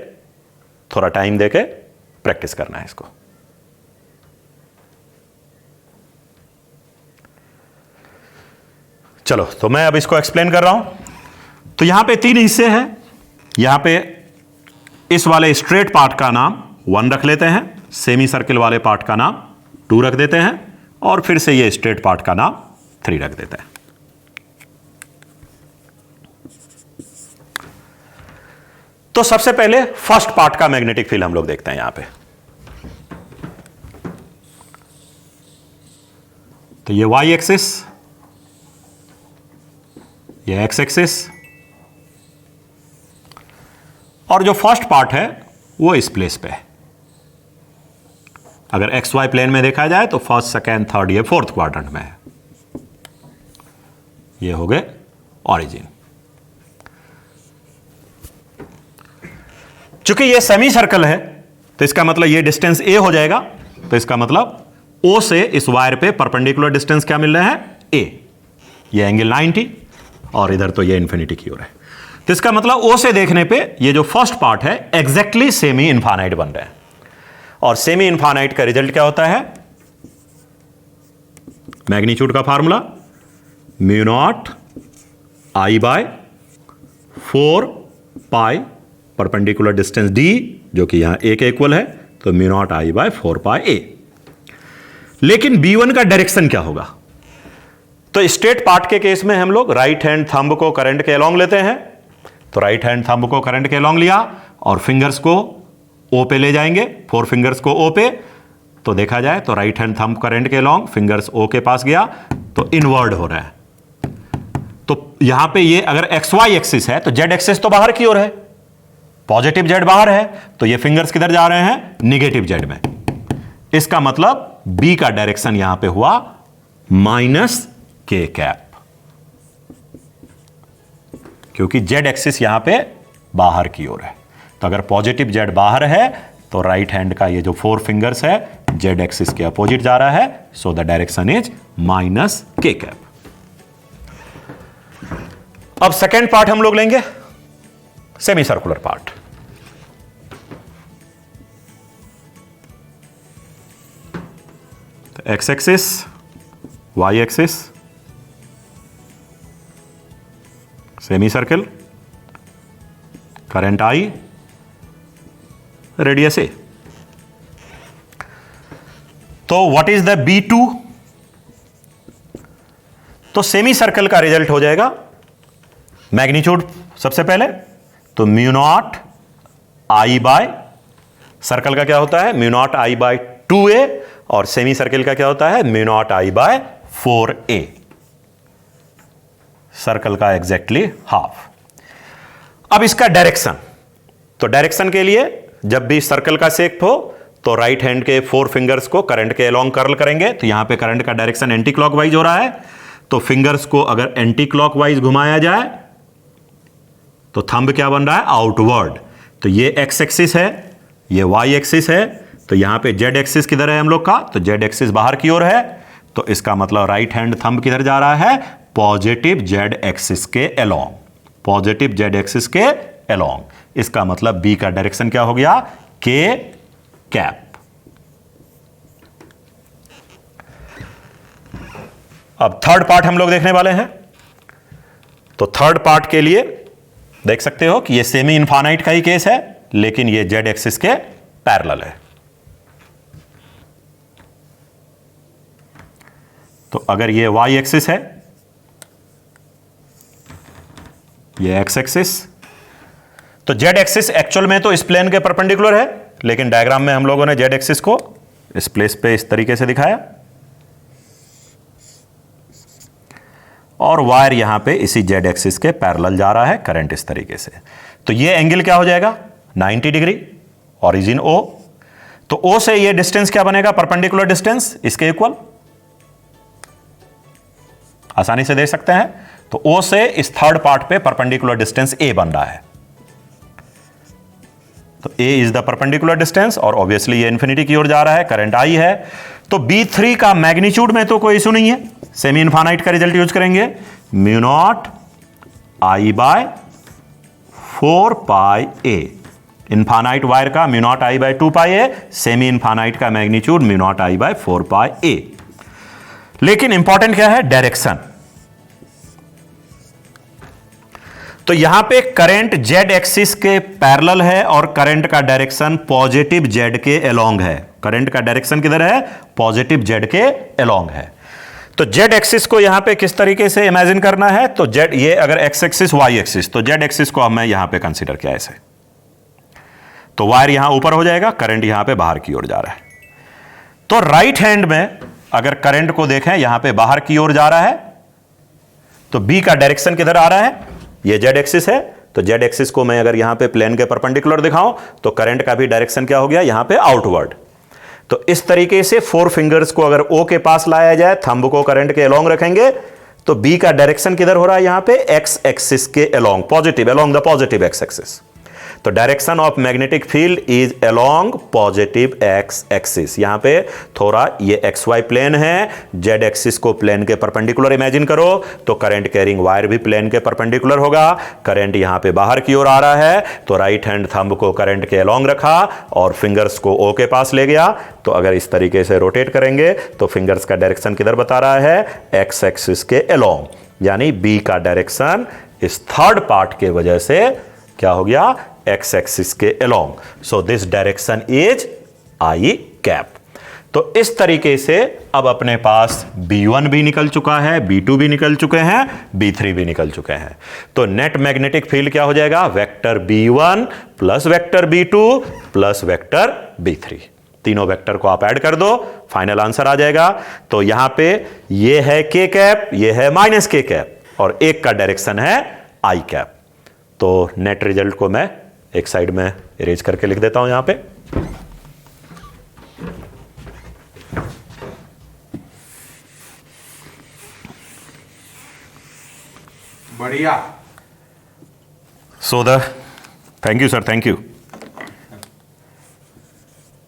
थोड़ा टाइम देके प्रैक्टिस करना है इसको। चलो, तो मैं अब इसको एक्सप्लेन कर रहा हूं। तो यहां पे 3 हिस्से हैं। यहां पे इस वाले स्ट्रेट पार्ट का नाम 1 रख लेते हैं, सेमी सर्किल वाले पार्ट का नाम 2 रख देते हैं, और फिर से ये स्ट्रेट पार्ट का नाम 3 रख देते हैं। तो सबसे पहले फर्स्ट पार्ट का मैग्नेटिक फील्ड हम लोग देखते हैं यहां पे। तो ये वाई एक्सिस, ये एक्स एक्सिस, और जो फर्स्ट पार्ट है वो इस प्लेस पे है। अगर एक्स वाई प्लेन में देखा जाए तो फर्स्ट, सेकेंड, थर्ड, ये फोर्थ क्वाड्रेंट में है। ये हो गए ऑरिजिन। चूंकि ये सेमी सर्कल है, तो इसका मतलब ये डिस्टेंस a हो जाएगा। तो इसका मतलब O से इस वायर पे परपेंडिकुलर डिस्टेंस क्या मिल रहा है? a। ये एंगल 90, और इधर तो ये इंफिनिटी की ओर है। तो इसका मतलब ओ से देखने पे ये जो फर्स्ट पार्ट है एग्जैक्टली सेमी इनफाइनाइट बन रहा है, और सेमी इनफाइनाइट का रिजल्ट क्या होता है? मैग्नीट्यूड का formula mu naught I by 4 pi perpendicular distance D, जो कि यहां ए के इक्वल है, तो mu naught I by 4 pi ए। लेकिन B1 का डायरेक्शन क्या होगा? तो स्ट्रेट पार्ट के केस में हम लोग राइट हैंड थंब को करंट के अलोंग लेते हैं, तो राइट हैंड थंब को करंट के अलोंग लिया और फिंगर्स को ओ पे ले जाएंगे, 4 फिंगर्स को ओ पे, तो देखा जाए तो राइट हैंड थंब करंट के अलोंग, फिंगर्स ओ के पास गया तो इनवर्ड हो रहा है। तो यहां पे ये अगर XY एक्सिस है तो Z एक्सिस तो बाहर की ओर है, पॉजिटिव Z बाहर है, तो ये फिंगर्स किधर जा रहे हैं? निगेटिव Z में। इसका मतलब B का डायरेक्शन यहां पे हुआ -k कैप, क्योंकि Z एक्सिस यहां पे बाहर की ओर है। तो अगर पॉजिटिव Z बाहर है तो राइट हैंड का ये जो 4 फिंगर्स है Z एक्सिस के अपोजिट जा रहा है, so the direction is -k cap. अब सेकेंड पार्ट हम लोग लेंगे, semi circular part. X axis, Y axis, semicircle, current I, radius A. तो व्हाट इज द B2? तो सेमी सर्कल का रिजल्ट हो जाएगा मैग्नीट्यूड सबसे पहले, तो mu naught I bye, circle का क्या होता है? Mu naught I by 2a, और सेमी सर्कल का क्या होता है? Mu naught I by 4a, circle का एग्जैक्टली हाफ। अब इसका डायरेक्शन, तो डायरेक्शन के लिए जब भी सर्कल का शेप हो तो राइट हैंड के 4 फिंगर्स को करंट के अलोंग कर्ल करेंगे, तो यहां पे करंट का डायरेक्शन एंटी क्लॉकवाइज हो रहा है, तो फिंगर्स को अगर एंटी क्लॉकवाइज घुमाया जाए तो थंब क्या बन रहा है? आउटवर्ड। तो ये एक्स एक्सिस है, ये वाई एक्सिस है, तो यहां पे जेड एक्सिस किधर है हम लोग का? तो जेड एक्सिस बाहर की ओर है, तो इसका मतलब राइट हैंड थंब किधर जा रहा है? पॉजिटिव जेड एक्सिस के अलोंग, पॉजिटिव जेड एक्सिस के अलोंग। इसका मतलब बी का डायरेक्शन क्या हो गया? के कैप। अब थर्ड पार्ट हम लोग देखने वाले हैं, तो थर्ड पार्ट के लिए देख सकते हो कि ये सेमी इनफाइनाइट का ही केस है, लेकिन ये जेड एक्सिस के पैरेलल है। तो अगर ये वाई एक्सिस है, ये एक्स एक्सिस, तो जेड एक्सिस एक्चुअल में तो इस प्लेन के परपेंडिकुलर है, लेकिन डायग्राम में हम लोगों ने जेड एक्सिस को इस प्लेस पे इस तरीके से दिखाया, और वायर यहां पे इसी जेड एक्सिस के पैरेलल जा रहा है, करंट इस तरीके से। तो ये एंगल क्या हो जाएगा? 90 डिग्री, ओरिजिन O। तो O से ये डिस्टेंस क्या बनेगा? परपेंडिकुलर डिस्टेंस, इसके इक्वल, आसानी से देख सकते हैं। तो O से इस थर्ड पार्ट पे परपेंडिकुलर डिस्टेंस A बन रहा है, तो A is the perpendicular distance, और ऑब्वियसली ये इंफिनिटी की ओर जा रहा है, करंट I है। तो B3 का मैग्नीट्यूड में तो कोई इशू नहीं है, सेमी इनफाइनाइट का रिजल्ट यूज करेंगे, mu naught I by 4 pi A। Infinite wire का mu naught I by 2 pi A, semi infinite का magnitude mu naught I by 4 pi A। लेकिन इंपॉर्टेंट क्या है? डायरेक्शन। तो यहां पे करंट जेड एक्सिस के पैरेलल है और करंट का डायरेक्शन पॉजिटिव जेड के अलोंग है। करंट का डायरेक्शन किधर है? पॉजिटिव जेड के अलोंग है। तो जेड एक्सिस को यहां पे किस तरीके से इमेजिन करना है? तो जेड, ये अगर एक्स एक्सिस वाई एक्सिस, तो जेड एक्सिस को हमें यहां पे कंसीडर किया ऐसे, तो वायर यहां ऊपर हो जाएगा, करंट यहां पे बाहर की ओर जा रहा है। तो राइट हैंड में अगर करंट को देखें, यहां पे बाहर की ओर जा रहा है, तो बी का डायरेक्शन किधर आ रहा है? ये जेड एक्सिस है, तो जेड एक्सिस को मैं अगर यहां पे प्लेन के परपेंडिकुलर दिखाऊं तो करंट का भी डायरेक्शन क्या हो गया? यहां पे आउटवर्ड। तो इस तरीके से 4 फिंगर्स को अगर O के पास लाया जाए, थंब को करंट के अलोंग रखेंगे, तो B का डायरेक्शन किधर हो रहा है? यहां पे एक्स एक्सिस के along, positive, along the positive X axis. तो direction of magnetic field is along positive X axis. यहां पे थोड़ा ये एक्स वाई प्लेन है, जेड एक्सिस को प्लेन के परपेंडिकुलर इमेजिन करो तो करंट कैरिंग वायर भी प्लेन के परपेंडिकुलर होगा। करंट यहां पे बाहर की ओर आ रहा है तो राइट हैंड थंब को करंट के अलोंग रखा और फिंगर्स को ओ के पास ले गया। तो अगर इस तरीके से रोटेट करेंगे तो फिंगर्स का डायरेक्शन किधर बता रहा है, एक्स एक्सिस के अलोंग, यानी बी का डायरेक्शन इस थर्ड पार्ट के वजह से क्या हो गया, एक्स एक्सिस के along. So this direction is I cap. तो इस तरीके से अब अपने पास B1 भी निकल चुका है, B2 भी निकल चुके हैं, B3 भी निकल चुके हैं। तो नेट मैग्नेटिक फील्ड क्या हो जाएगा, vector B1 plus vector B2 plus vector B3। तीनों वेक्टर को आप ऐड कर दो, फाइनल आंसर आ जाएगा। तो यहां पे ये है K कैप, ये है माइनस K कैप और एक का डायरेक्शन है I कैप। तो नेट रिजल्ट को मैं एक साइड में इरेज करके लिख देता हूं यहां पे। बढ़िया। So thank you sir, thank you.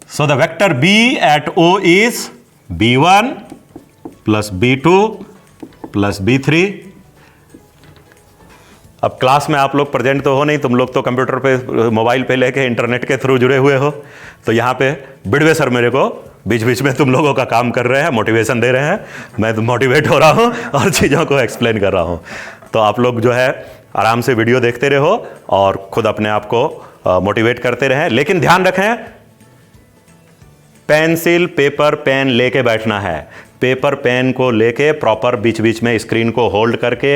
So the vector B at O is B1 plus B2 plus B3। अब क्लास में आप लोग प्रेजेंट तो हो नहीं, तुम लोग तो कंप्यूटर पे, मोबाइल पे लेके इंटरनेट के थ्रू जुड़े हुए हो। तो यहाँ पे बिड़वे सर मेरे को बीच बीच में तुम लोगों का काम कर रहे हैं, मोटिवेशन दे रहे हैं, मैं मोटिवेट हो रहा हूँ और चीज़ों को एक्सप्लेन कर रहा हूँ। तो आप लोग जो है आराम से वीडियो देखते रहो और खुद अपने आप को मोटिवेट करते रहें। लेकिन ध्यान रखें, पेंसिल पेपर पेन लेके बैठना है। पेपर पेन को लेके प्रॉपर बीच बीच में स्क्रीन को होल्ड करके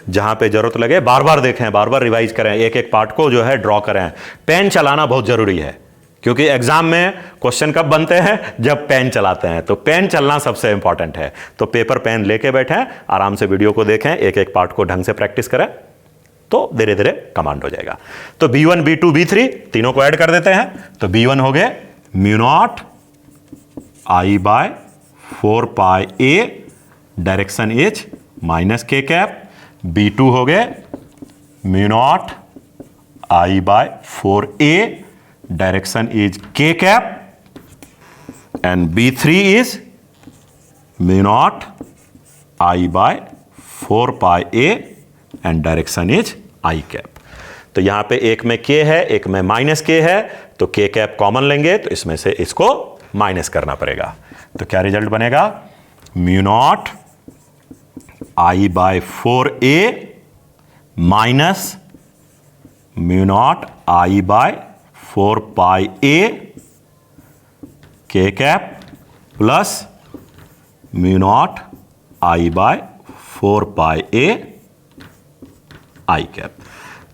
जहां पे जरूरत लगे बार बार देखें, बार बार रिवाइज करें, एक एक पार्ट को जो है ड्रॉ करें। पेन चलाना बहुत जरूरी है क्योंकि एग्जाम में क्वेश्चन कब बनते हैं, जब पेन चलाते हैं। तो पेन चलना सबसे इंपॉर्टेंट है। तो पेपर पेन लेके बैठें, आराम से वीडियो को देखें, एक एक पार्ट को ढंग से प्रैक्टिस करें तो धीरे धीरे कमांड हो जाएगा। तो B1 B2 B3 तीनों को ऐड कर देते हैं। तो B1 हो गए mu naught I by 4 pi A, direction is minus K cap. B2 हो गए mu naught I by 4A, direction is K cap. And B3 is mu naught I by 4 pi A and direction is I cap. तो यहां पे एक में K है, एक में माइनस K है, तो K कैप कॉमन लेंगे तो इसमें से इसको माइनस करना पड़ेगा। तो क्या रिजल्ट बनेगा, mu naught I by 4A minus mu naught I by 4 pi A K cap plus mu naught I by 4 pi A I cap.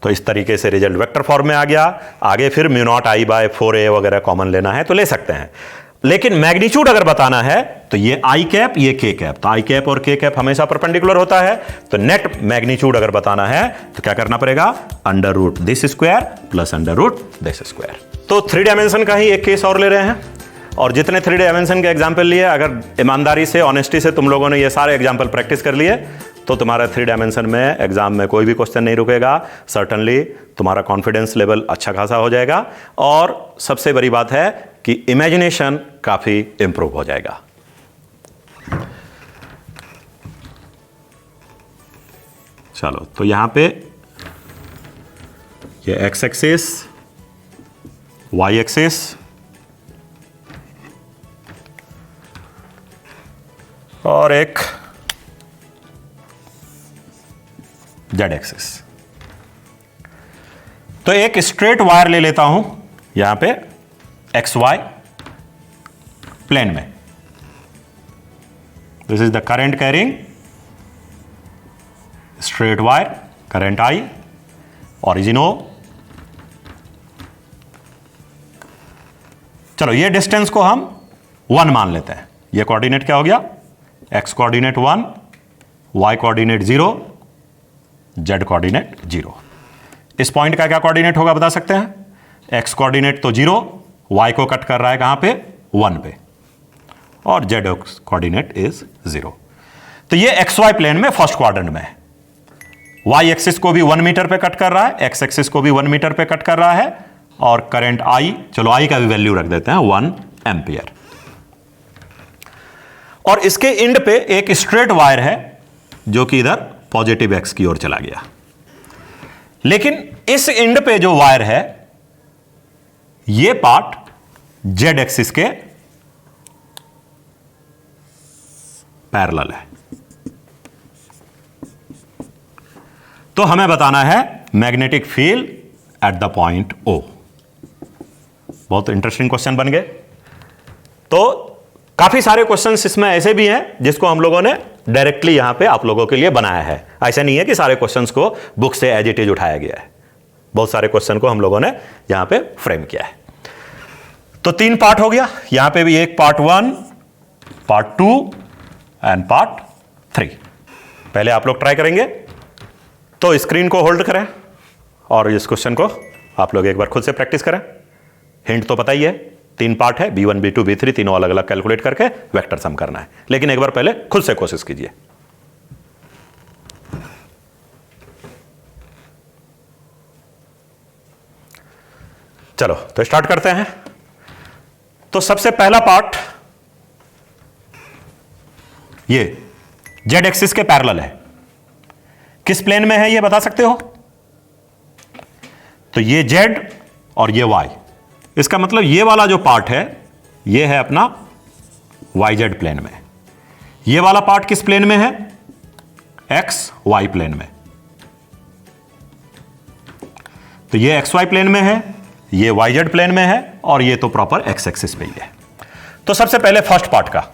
तो इस तरीके से रिजल्ट वेक्टर फॉर्म में आ गया। आगे फिर mu naught I by 4A वगैरह कॉमन लेना है तो ले सकते हैं, लेकिन मैग्नीट्यूड अगर बताना है तो ये I कैप ये K कैप, तो I कैप और K कैप हमेशा परपेंडिकुलर होता है। तो नेट मैग्नीट्यूड अगर बताना है तो क्या करना पड़ेगा, under root this square plus under root this square. तो 3 डायमेंशन का ही एक केस और ले रहे हैं और जितने 3 डायमेंशन के एग्जाम्पल लिए, अगर ईमानदारी से ऑनेस्टी से तुम लोगों ने ये सारे एग्जाम्पल प्रैक्टिस कर लिए तो तुम्हारा 3 डायमेंशन में एग्जाम में कोई भी क्वेश्चन नहीं रुकेगा। सर्टनली तुम्हारा कॉन्फिडेंस लेवल अच्छा खासा हो जाएगा और सबसे बड़ी बात है कि इमेजिनेशन काफी इंप्रूव हो जाएगा। चलो, तो यहां पे ये एक्स एक्सिस, वाई एक्सिस और एक जेड एक्सिस। तो एक स्ट्रेट वायर ले लेता हूं यहां पे एक्स वाई प्लेन में। This is the current carrying straight wire, current I, origin O. चलो, ये डिस्टेंस को हम 1 मान लेते हैं। ये कोऑर्डिनेट क्या हो गया, x coordinate 1, y coordinate 0, Z coordinate 0। इस पॉइंट का क्या कोऑर्डिनेट होगा बता सकते हैं, एक्स कोऑर्डिनेट तो 0, वाई को कट कर रहा है कहां पे, 1 पे, और जेड कोऑर्डिनेट इज 0। तो ये एक्स वाई प्लेन में फर्स्ट क्वाड्रेंट में है। वाई एक्सिस को भी 1 मीटर पे कट कर रहा है, एक्स एक्सिस को भी 1 मीटर पे कट कर रहा है, और करंट आई, चलो आई का भी वैल्यू रख देते हैं 1 एम्पियर। और इसके एंड पे एक स्ट्रेट वायर है जो कि इधर पॉजिटिव एक्स की ओर चला गया। लेकिन इस एंड पे जो वायर है ये पार्ट जेड एक्सिस के पैरेलल है। तो हमें बताना है magnetic field at the point O. बहुत इंटरेस्टिंग क्वेश्चन बन गए। तो काफी सारे क्वेश्चंस इसमें ऐसे भी हैं जिसको हम लोगों ने डायरेक्टली यहां पे आप लोगों के लिए बनाया है। ऐसा नहीं है कि सारे क्वेश्चंस को बुक से एज इट इज उठाया गया है। बहुत सारे क्वेश्चन को हम लोगों ने यहां पे फ्रेम किया है। तो 3 पार्ट हो गया। यहां पे भी एक पार्ट 1, पार्ट 2 एंड पार्ट 3। पहले आप लोग ट्राई करेंगे तो स्क्रीन को होल्ड करें और इस क्वेश्चन को आप लोग एक बार खुद से प्रैक्टिस करें। हिंट तो पता ही है, 3 पार्ट है, B1 B2 B3, तीनों अलग अलग कैलकुलेट करके वेक्टर सम करना है। लेकिन एक बार पहले खुद से कोशिश कीजिए। चलो तो स्टार्ट करते हैं। तो सबसे पहला पार्ट ये जेड एक्सिस के पैरेलल है। किस प्लेन में है ये बता सकते हो? तो ये जेड और ये वाई। इसका मतलब ये वाला जो पार्ट है ये है अपना वाई जेड प्लेन में। ये वाला पार्ट किस प्लेन में है? एक्स वाई प्लेन में। तो ये एक्स वाई प्लेन में है, ये वाई जेड प्लेन में है और ये तो प्रॉपर एक्स एक्सिस पे ही है। तो सबसे पहले फर्स्ट पार्ट का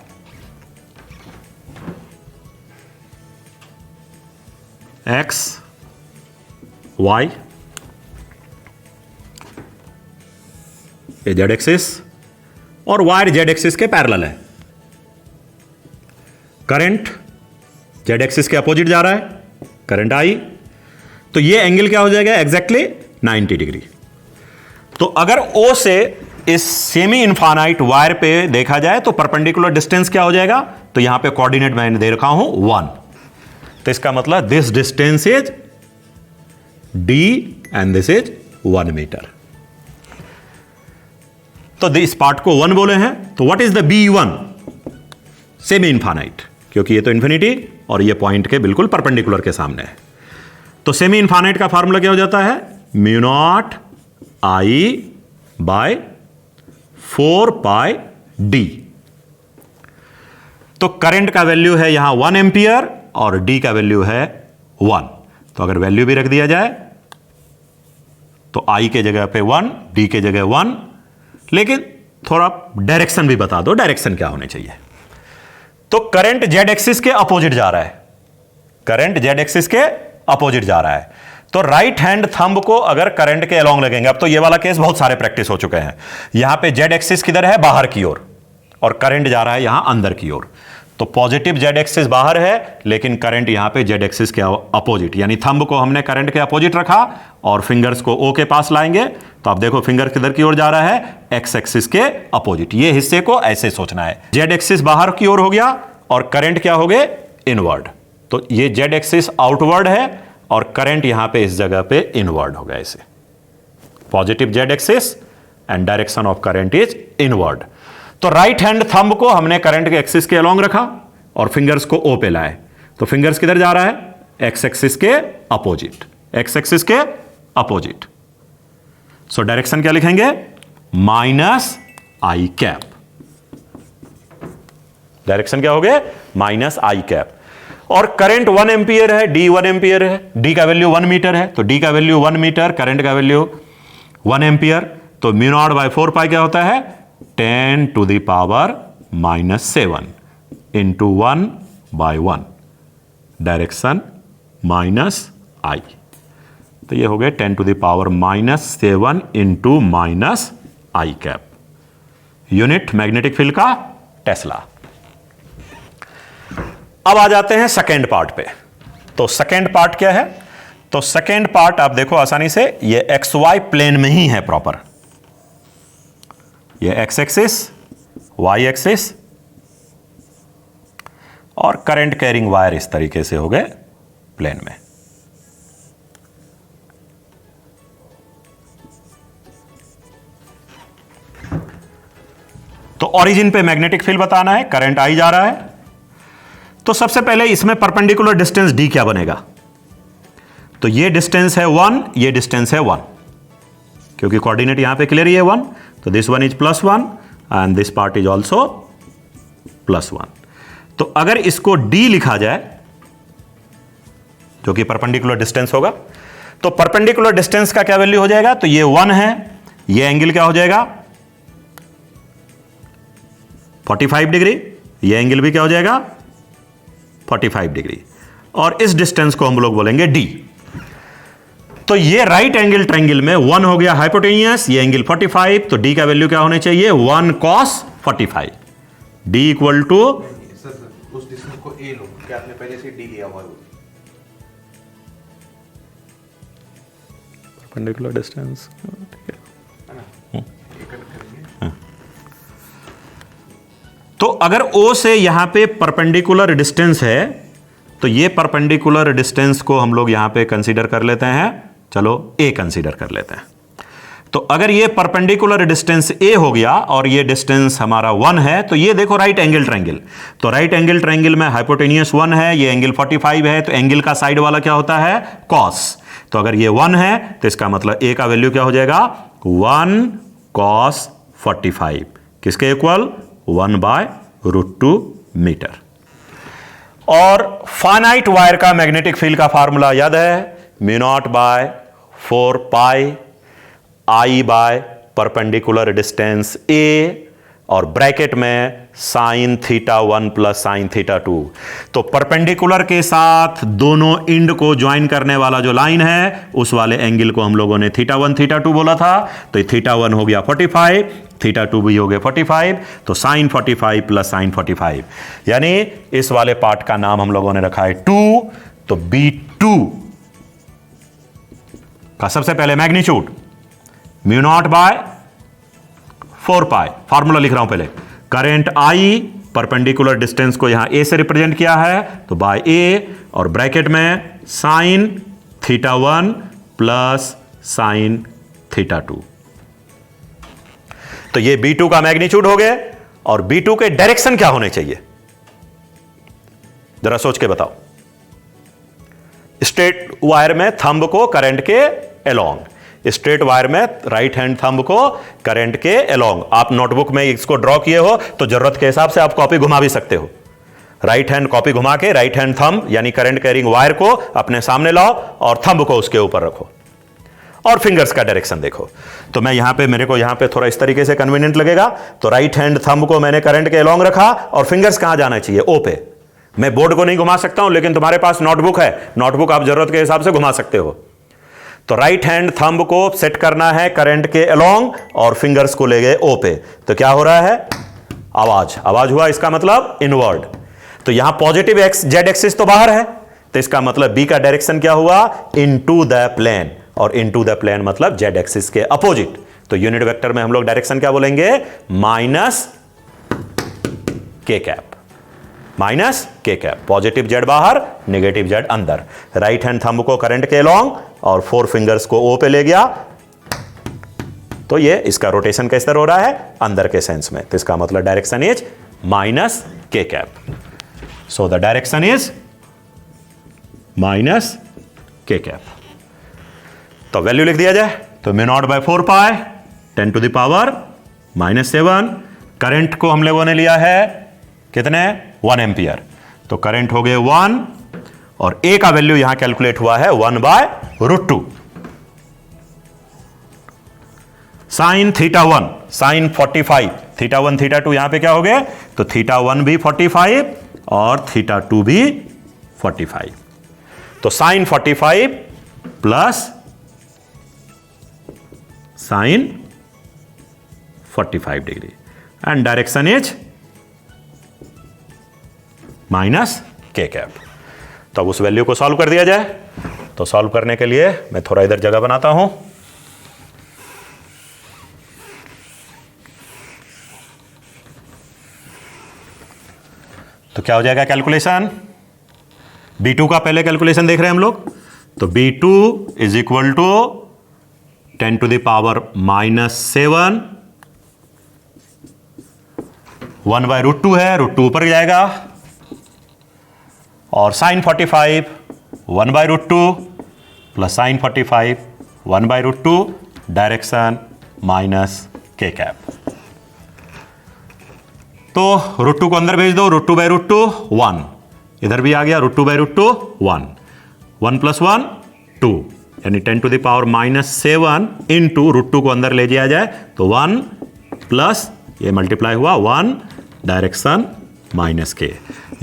एक्स वाई, ये जेड एक्सिस और वायर जेड एक्सिस के पैरेलल है। करंट जेड एक्सिस के अपोजिट जा रहा है, करंट आई। तो ये एंगल क्या हो जाएगा? Exactly 90 degree. तो अगर O से इस सेमी इनफाइनाइट वायर पे देखा जाए तो परपेंडिकुलर डिस्टेंस क्या हो जाएगा? तो यहां पे कोऑर्डिनेट मैंने दे रखा हूं 1। तो इसका मतलब this distance is d and this is 1 metre. तो इस पार्ट को 1 बोले हैं। तो what is the B1? Semi infinite, क्योंकि ये तो इंफिनिटी और ये पॉइंट के बिल्कुल परपेंडिकुलर के सामने है। तो सेमी इनफाइनाइट का फार्मूला क्या हो जाता है? Mu naught I by 4 pi d। तो करंट का वैल्यू है यहां 1 एम्पियर और d का वैल्यू है 1। तो अगर वैल्यू भी रख दिया जाए तो I के जगह पे 1, d के जगह 1। लेकिन थोड़ा डायरेक्शन भी बता दो, डायरेक्शन क्या होने चाहिए। तो करंट जेड एक्सिस के अपोजिट जा रहा है, करंट जेड एक्सिस के अपोजिट जा रहा है। तो राइट हैंड थंब को अगर करंट के अलोंग लगेंगे, अब तो ये वाला केस बहुत सारे प्रैक्टिस हो चुके हैं। यहां पे जेड एक्सिस किधर है? बाहर की ओर, और करंट जा रहा है यहां अंदर की ओर। तो पॉजिटिव जेड एक्सिस बाहर है लेकिन करंट यहां पे जेड एक्सिस के अपोजिट, यानी थंब को हमने करंट के अपोजिट रखा और फिंगर्स को ओ के पास लाएंगे। तो आप देखो फिंगर किधर की ओर जा रहा है? एक्स एक्सिस के अपोजिट। ये हिस्से को ऐसे सोचना है, जेड एक्सिस बाहर की ओर हो गया और करंट क्या हो गए? इनवर्ड। तो ये जेड एक्सिस आउटवर्ड है और करंट यहां पे इस जगह पे इनवर्ड होगा ऐसे। Positive Z axis and direction of current is inward. तो राइट हैंड थंब को हमने करंट के एक्सिस के अलोंग रखा और फिंगर्स को ओ पे लाए। तो फिंगर्स किधर जा रहा है? एक्स एक्सिस के अपोजिट, एक्स एक्सिस के अपोजिट। सो डायरेक्शन क्या लिखेंगे? Minus I cap. डायरेक्शन क्या हो गया? Minus I cap. और करंट 1 एम्पियर है, डी 1 एम्पियर है, डी का वैल्यू 1 मीटर है। तो डी का वैल्यू 1 मीटर, करंट का वैल्यू 1 एम्पियर। तो म्यू नॉट बाय 4 पाई क्या होता है? 10 to the power -7 into 1 by 1। Direction minus I. तो ये हो गए 10 to the power -7 into minus I cap. Unit magnetic field का टेस्ला। अब आ जाते हैं सेकेंड पार्ट पे। तो सेकेंड पार्ट क्या है? तो सेकेंड पार्ट आप देखो आसानी से, ये एक्स वाई प्लेन में ही है प्रॉपर। ये एक्स एक्सिस, वाई एक्सिस और करंट कैरिंग वायर इस तरीके से हो गए प्लेन में। ओरिजिन पे मैग्नेटिक फील्ड बताना है, करंट आई जा रहा है। तो सबसे पहले इसमें परपेंडिकुलर डिस्टेंस डी क्या बनेगा? तो ये डिस्टेंस है 1, ये डिस्टेंस है 1, क्योंकि कोऑर्डिनेट यहां पे क्लियर ही है 1, तो this one is +1 and this part is also +1। तो अगर इसको d लिखा जाए जो कि परपेंडिकुलर डिस्टेंस होगा, तो परपेंडिकुलर डिस्टेंस का क्या वैल्यू हो जाएगा? तो ये 1 है, ये एंगल क्या हो जाएगा? 45 डिग्री, ये एंगल भी क्या हो जाएगा? 45 डिग्री, और इस डिस्टेंस को हम लोग बोलेंगे d। तो ये राइट एंगल ट्रायंगल में 1 हो गया हाइपोटेनियस, ये एंगल 45, तो d का वैल्यू क्या होने चाहिए? 1 cos 45, d equal to, sir उस डिस्टेंस को ए लो, क्या आपने पहले से डी लिया हुआ है? परपेंडिकुलर डिस्टेंस, है ना? ये कनेक्ट करेंगे। तो अगर O से यहां पे परपेंडिकुलर डिस्टेंस है, तो ये परपेंडिकुलर डिस्टेंस को हम लोग यहां पे कंसीडर कर लेते हैं, चलो A कंसीडर कर लेते हैं। तो अगर ये परपेंडिकुलर डिस्टेंस A हो गया और ये डिस्टेंस हमारा 1 है, तो ये देखो राइट एंगल ट्रायंगल, तो राइट एंगल ट्रायंगल में हाइपोटेनियस 1 है, ये एंगल 45 है, तो एंगल का साइड वाला क्या होता है? cos। तो अगर ये 1 है तो इसका मतलब A का वैल्यू क्या हो जाएगा? 1 cos 45, किसके इक्वल? 1/√2 मीटर। और फाइनाइट वायर का मैग्नेटिक फील्ड का फार्मूला याद है? μ0/4 पाई I by perpendicular distance A, और ब्रैकेट में sin θ1 प्लस sin θ2। तो परपेंडिकुलर के साथ दोनों इंड को ज्वाइन करने वाला जो लाइन है, उस वाले एंगल को हम लोगों ने θ1 θ2 बोला था, तो θ1 हो गया 45, θ2 भी हो गया 45, तो sin 45 प्लस sin 45, यानी इस वाले पार्ट का नाम हम लोगों ने रखा है 2। तो B2 का सबसे पहले मैग्नीट्यूड μ0/4 पाई, फार्मूला लिख रहा हूं पहले, करंट I परपेंडिकुलर डिस्टेंस को यहां A से रिप्रेजेंट किया है, तो बाय A, और ब्रैकेट में sin θ1 प्लस sin θ2। तो ये B2 का मैग्नीट्यूड हो गया, और B2 के डायरेक्शन क्या होने चाहिए? जरा सोच के बताओ। स्ट्रेट वायर में थंब को करंट के अलोंग, स्ट्रेट वायर में राइट हैंड थंब को करंट के अलोंग। आप नोटबुक में इसको ड्रॉ किए हो तो जरूरत के हिसाब से आप कॉपी घुमा भी सकते हो। राइट हैंड कॉपी घुमा के राइट हैंड थंब यानी करंट कैरिंग वायर को अपने सामने लाओ और थंब को उसके ऊपर रखो, और फिंगर्स का डायरेक्शन देखो। तो मैं यहां पे, मेरे को यहां पे थोड़ा इस तरीके से कन्वीनियंट लगेगा, तो राइट हैंड थंब को मैंने करंट के अलोंग रखा, और फिंगर्स कहां जाना चाहिए? ओ पे। मैं बोर्ड को नहीं घुमा सकता हूं, लेकिन तुम्हारे पास नोटबुक है, नोटबुक आप जरूरत के हिसाब से घुमा सकते हो। तो राइट हैंड थंब को सेट करना है करंट के अलोंग, और फिंगर्स को ले गए ओ पे। तो क्या हो रहा है? आवाज हुआ, इसका मतलब इनवर्ड। तो यहां पॉजिटिव एक्स जेड एक्सिस तो बाहर है, तो इसका मतलब बी का डायरेक्शन क्या हुआ? इनटू द प्लेन, और इनटू द प्लेन मतलब जेड एक्सिस के अपोजिट। तो यूनिट वेक्टर में हम लोग डायरेक्शन क्या बोलेंगे? Minus K cap, minus K cap. Positive Z बाहर, नेगेटिव जेड अंदर। राइट हैंड थंब को करंट के अलोंग और 4 फिंगर्स को ओ पे ले गया, तो ये इसका रोटेशन किस तरह हो रहा है? अंदर के सेंस में। तो इसका मतलब direction is minus K cap. So the direction is minus K cap. तो वैल्यू लिख दिया जाए, तो μ0/4 पाई 10⁻⁻7। करंट को हम लोगों ने लिया है कितने? 1 एम्पियर। तो करंट हो गए 1, और A का वैल्यू यहां कैलकुलेट हुआ है 1/√2। sin θ1 sin 45, θ1 θ2 यहां पे क्या हो गए? तो θ1 भी 45 और θ2 भी 45। तो sin 45 plus sin 45 degree, and direction is minus K cap. तो अब उस वैल्यू को सॉल्व कर दिया जाए। तो सॉल्व करने के लिए मैं थोड़ा इधर जगह बनाता हूं। तो क्या हो जाएगा कैलकुलेशन? B2 का पहले कैलकुलेशन देख रहे हैं हम लोग। तो B2 इज इक्वल टू 10⁻⁻7 1/√2 है, √2 ऊपर जाएगा, और sin 45 1/√2 plus sin 45 1/√2, direction minus k cap. तो √2 को अंदर भेज दो, √2/√2 1, इधर भी आ गया √2/√2 1, 1 + 1 2, यानी 10⁻⁻7 इंटू √2 को अंदर ले जाया जाए तो 1 प्लस ये मल्टीप्लाई हुआ 1 डायरेक्शन माइनस के,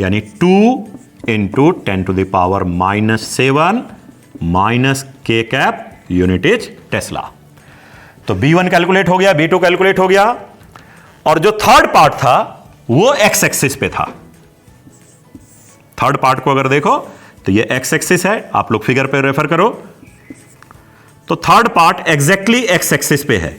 यानी 2 into 10⁻⁻7 minus K cap unit is Tesla. तो B1 कैलकुलेट हो गया, B2 कैलकुलेट हो गया, और जो थर्ड पार्ट था वो एक्स एक्सिस पे था। थर्ड पार्ट को अगर देखो तो ये एक्स एक्सिस है, आप लोग फिगर पे रेफर करो, तो third part exactly x axis पे है।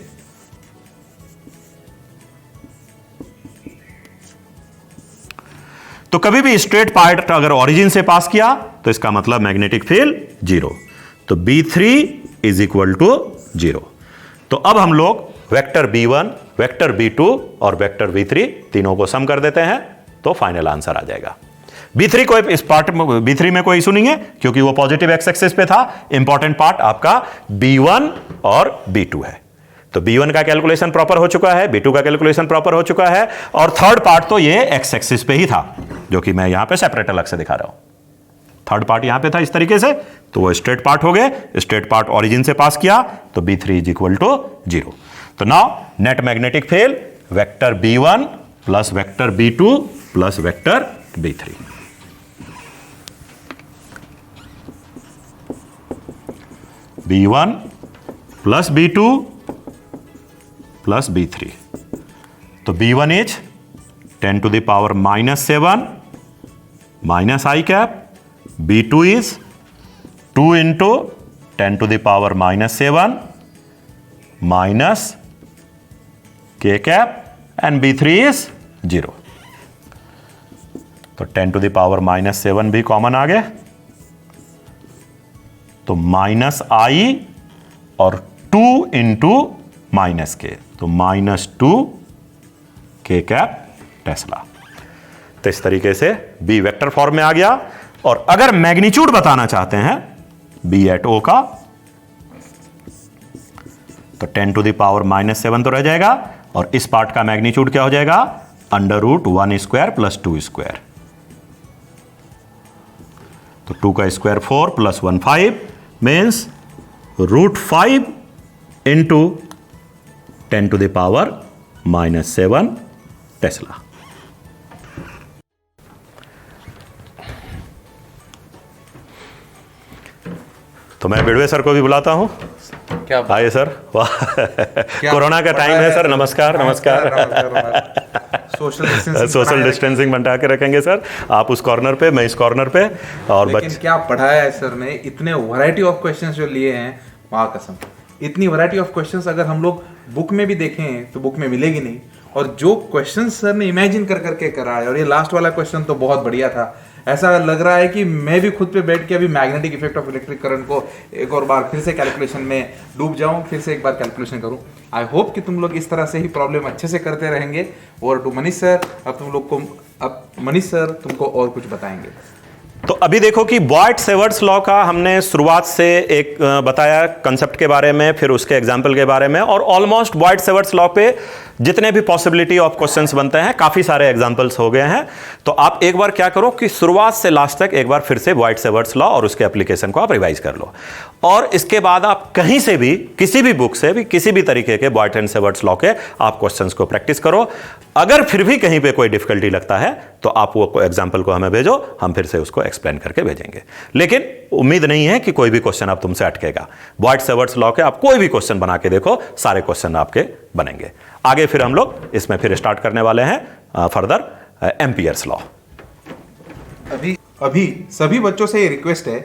तो कभी भी स्ट्रेट पार्ट अगर ओरिजिन से पास किया तो इसका मतलब मैग्नेटिक फील्ड 0, तो B3 इज इक्वल टू 0। तो अब हम लोग वेक्टर B1, वेक्टर B2 और वेक्टर B3 तीनों को सम कर देते हैं तो फाइनल आंसर आ जाएगा। B3 को इस पार्ट में, B3 में कोई इशू नहीं है क्योंकि वो पॉजिटिव एक्स एक्सिस पे था। इंपॉर्टेंट पार्ट आपका B1 और B2 है। तो B1 का कैलकुलेशन प्रॉपर हो चुका है, B2 का कैलकुलेशन प्रॉपर हो चुका है, और थर्ड पार्ट तो ये एक्स एक्सिस पे ही था जो कि मैं यहां पे सेपरेट अलग से दिखा रहा हूं। थर्ड पार्ट यहां पे था इस तरीके से, तो वो स्ट्रेट पार्ट हो गए। स्ट्रेट पार्ट ओरिजिन से पास किया तो B3 इज इक्वल टू 0। तो now net magnetic field vector B1 plus vector B2 plus vector B3। B1 plus B2 plus B3, तो B1 is 10⁻⁻7 minus I cap, B2 is 2 into 10⁻⁻7 minus k cap, and B3 is 0। तो 10⁻⁻7 भी कॉमन आ गए, तो माइनस आई और 2 इंटू माइनस के, तो -2 k कैप टेस्ला। तो इस तरीके से B वेक्टर फॉर्म में आ गया। और अगर मैग्नीट्यूड बताना चाहते हैं B एट O का, तो 10⁻⁻7 तो रह जाएगा, और इस पार्ट का मैग्नीट्यूड क्या हो जाएगा, √1² प्लस 2²। तो 2 का square 4 plus 1 5 means √5 into 10⁻⁻7 Tesla. तो मैं बिड़वे सर को भी बुलाता हूं। क्या आइए सर। वाह, कोरोना का टाइम है सर। नमस्कार नमस्कार। सोशल डिस्टेंसिंग बना के रखेंगे सर, आप उस कॉर्नर पे, मैं इस कॉर्नर पे। और लेकिन क्या पढ़ाया है सर ने, इतने वैरायटी ऑफ क्वेश्चंस जो लिए हैं, मां कसम, इतनी वैरायटी ऑफ क्वेश्चंस अगर हम लोग बुक में भी देखें तो बुक में मिलेगी नहीं। और जो क्वेश्चंस सर ने इमेजिन कर करके करा है, और ये लास्ट वाला क्वेश्चन तो बहुत बढ़िया था। ऐसा लग रहा है कि मैं भी खुद पे बैठ के अभी magnetic effect of electric current को एक और बार फिर से कैलकुलेशन में डूब जाऊं, फिर से एक बार कैलकुलेशन करूं। आई होप कि तुम लोग इस तरह से ही प्रॉब्लम अच्छे से करते रहेंगे। और टू मनीष सर, अब तुम लोग को, अब मनीष सर तुमको और कुछ बताएंगे। तो अभी देखो कि बॉयट-सेवर्ट्स लॉ का हमने शुरुआत से एक बताया कंसेप्ट के बारे में, फिर उसके एग्जाम्पल के बारे में, और ऑलमोस्ट बॉयट-सेवर्ट्स लॉ पे जितने भी पॉसिबिलिटी ऑफ क्वेश्चंस बनते हैं, काफी सारे एग्जांपल्स हो गए हैं। तो आप एक बार क्या करो कि शुरुआत से लास्ट तक एक बार फिर से बॉयट-सेवर्ट्स लॉ और उसके एप्लीकेशन को आप रिवाइज कर लो, और इसके बाद आप कहीं से भी, किसी भी बुक से भी, किसी भी तरीके के बॉयट एंड सेवर्ट्स लॉ के आप क्वेश्चंस को प्रैक्टिस करो। अगर फिर भी कहीं पे कोई डिफिकल्टी लगता है तो आप वो एग्जाम्पल को हमें भेजो, हम फिर से उसको एक्सप्लेन करके भेजेंगे। लेकिन उम्मीद नहीं है कि कोई भी क्वेश्चन आप तुमसे अटकेगा। बॉयट-सेवर्ट्स लॉ के आप कोई भी क्वेश्चन बना के देखो, सारे क्वेश्चन आपके बनेंगे। आगे फिर हम लोग इसमें फिर स्टार्ट करने वाले हैं फर्दर एम्पियर्स लॉ। अभी सभी बच्चों से ये रिक्वेस्ट है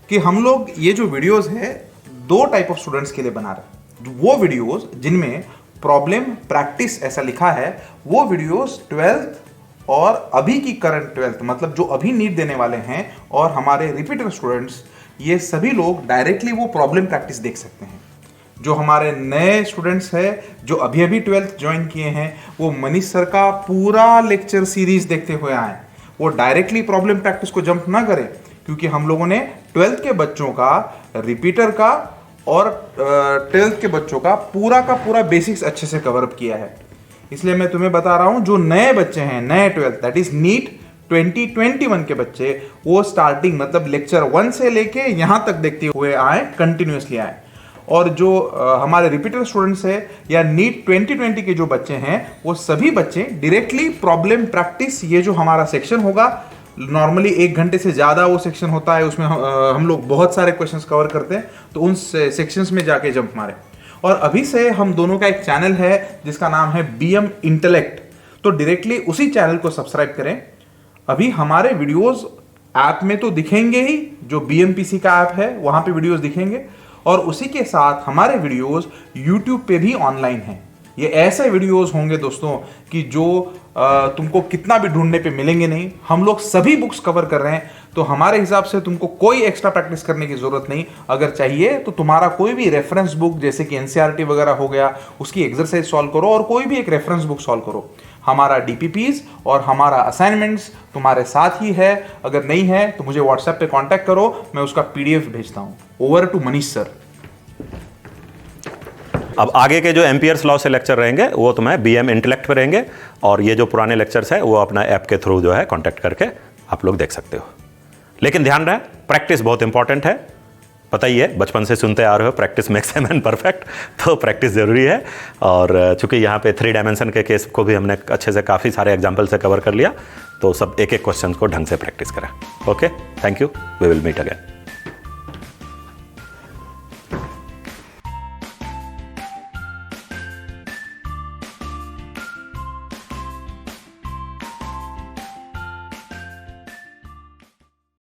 कि हम लोग ये जो वीडियोस है 2 टाइप ऑफ स्टूडेंट्स के लिए बना रहे हैं। वो वीडियोस जिनमें प्रॉब्लम प्रैक्टिस ऐसा लिखा है, वो वीडियोस 12th और अभी की करंट 12th, मतलब जो अभी नीट देने वाले हैं और हमारे रिपीटर स्टूडेंट्स, ये सभी लोग डायरेक्टली वो प्रॉब्लम प्रैक्टिस देख सकते हैं। जो हमारे नए स्टूडेंट्स हैं जो अभी अभी 12th ज्वाइन किए हैं, वो मनीष सर का पूरा लेक्चर सीरीज देखते हुए आए। वो डायरेक्टली प्रॉब्लम प्रैक्टिस को जंप ना करें, क्योंकि हम लोगों ने 12th के बच्चों का, रिपीटर का और 12th के बच्चों का पूरा बेसिक्स अच्छे से कवर अप किया है। इसलिए मैं तुम्हें बता रहा हूं, जो नए बच्चे हैं, नए 12th दैट इज नीट 2021 के बच्चे, वो स्टार्टिंग मतलब लेक्चर 1 से लेके यहां तक देखते हुए आए, कंटिन्यूसली आए। और जो हमारे रिपीटर स्टूडेंट्स है या नीट 2020 के जो बच्चे हैं, वो सभी बच्चे डायरेक्टली प्रॉब्लम प्रैक्टिस, ये जो हमारा सेक्शन होगा, नॉर्मली 1 घंटे से ज़्यादा वो सेक्शन होता है, उसमें हम लोग बहुत सारे क्वेश्चंस कवर करते हैं, तो उन सेक्शंस में जाके जंप मारे। और अभी से हम दोनों का एक चैनल है जिसका नाम है BM इंटेलेक्ट, तो डायरेक्टली उसी चैनल को सब्सक्राइब करें। अभी हमारे वीडियोस ऐप में तो दिखेंगे ही, जो BMPC का ऐप है वहां पे वीडियोस दिखेंगे, और उसी के साथ हमारे वीडियोस YouTube पे भी ऑनलाइन हैं। ये ऐसे वीडियोस होंगे दोस्तों कि जो तुमको कितना भी ढूंढने पे मिलेंगे नहीं। हम लोग सभी बुक्स कवर कर रहे हैं, तो हमारे हिसाब से तुमको कोई एक्स्ट्रा प्रैक्टिस करने की जरूरत नहीं। अगर चाहिए तो तुम्हारा कोई भी रेफरेंस बुक, जैसे कि NCERT वगैरह हो गया, उसकी एक्सरसाइज सॉल्व करो, और कोई भी एक रेफरेंस बुक सॉल्व करो। हमारा DPPs और हमारा असाइनमेंट्स तुम्हारे साथ ही है। अगर नहीं है तो मुझे व्हाट्सएप पे कांटेक्ट करो, मैं उसका PDF भेजता हूँ। Over to Manish sir. अब आगे के जो एम्पियर्स लॉ से लेक्चर रहेंगे वो तुम्हें BM इंटेलेक्ट पे रहेंगे, और ये जो पुराने लेक्चर्स है वो अपना ऐप के थ्रू जो है कांटेक्ट करके आप लोग देख सकते हो। लेकिन ध्यान रहे, प्रैक्टिस बहुत इंपॉर्टेंट है। पता ही है, बचपन से सुनते आ रहे हो, practice makes a man perfect, तो प्रैक्टिस जरूरी है। और चूंकि यहाँ पे 3 डायमेंशन के केस को भी हमने अच्छे से काफ़ी सारे एग्जाम्पल से कवर कर लिया, तो सब एक एक क्वेश्चन को ढंग से प्रैक्टिस करें। Okay, thank you, we will meet again.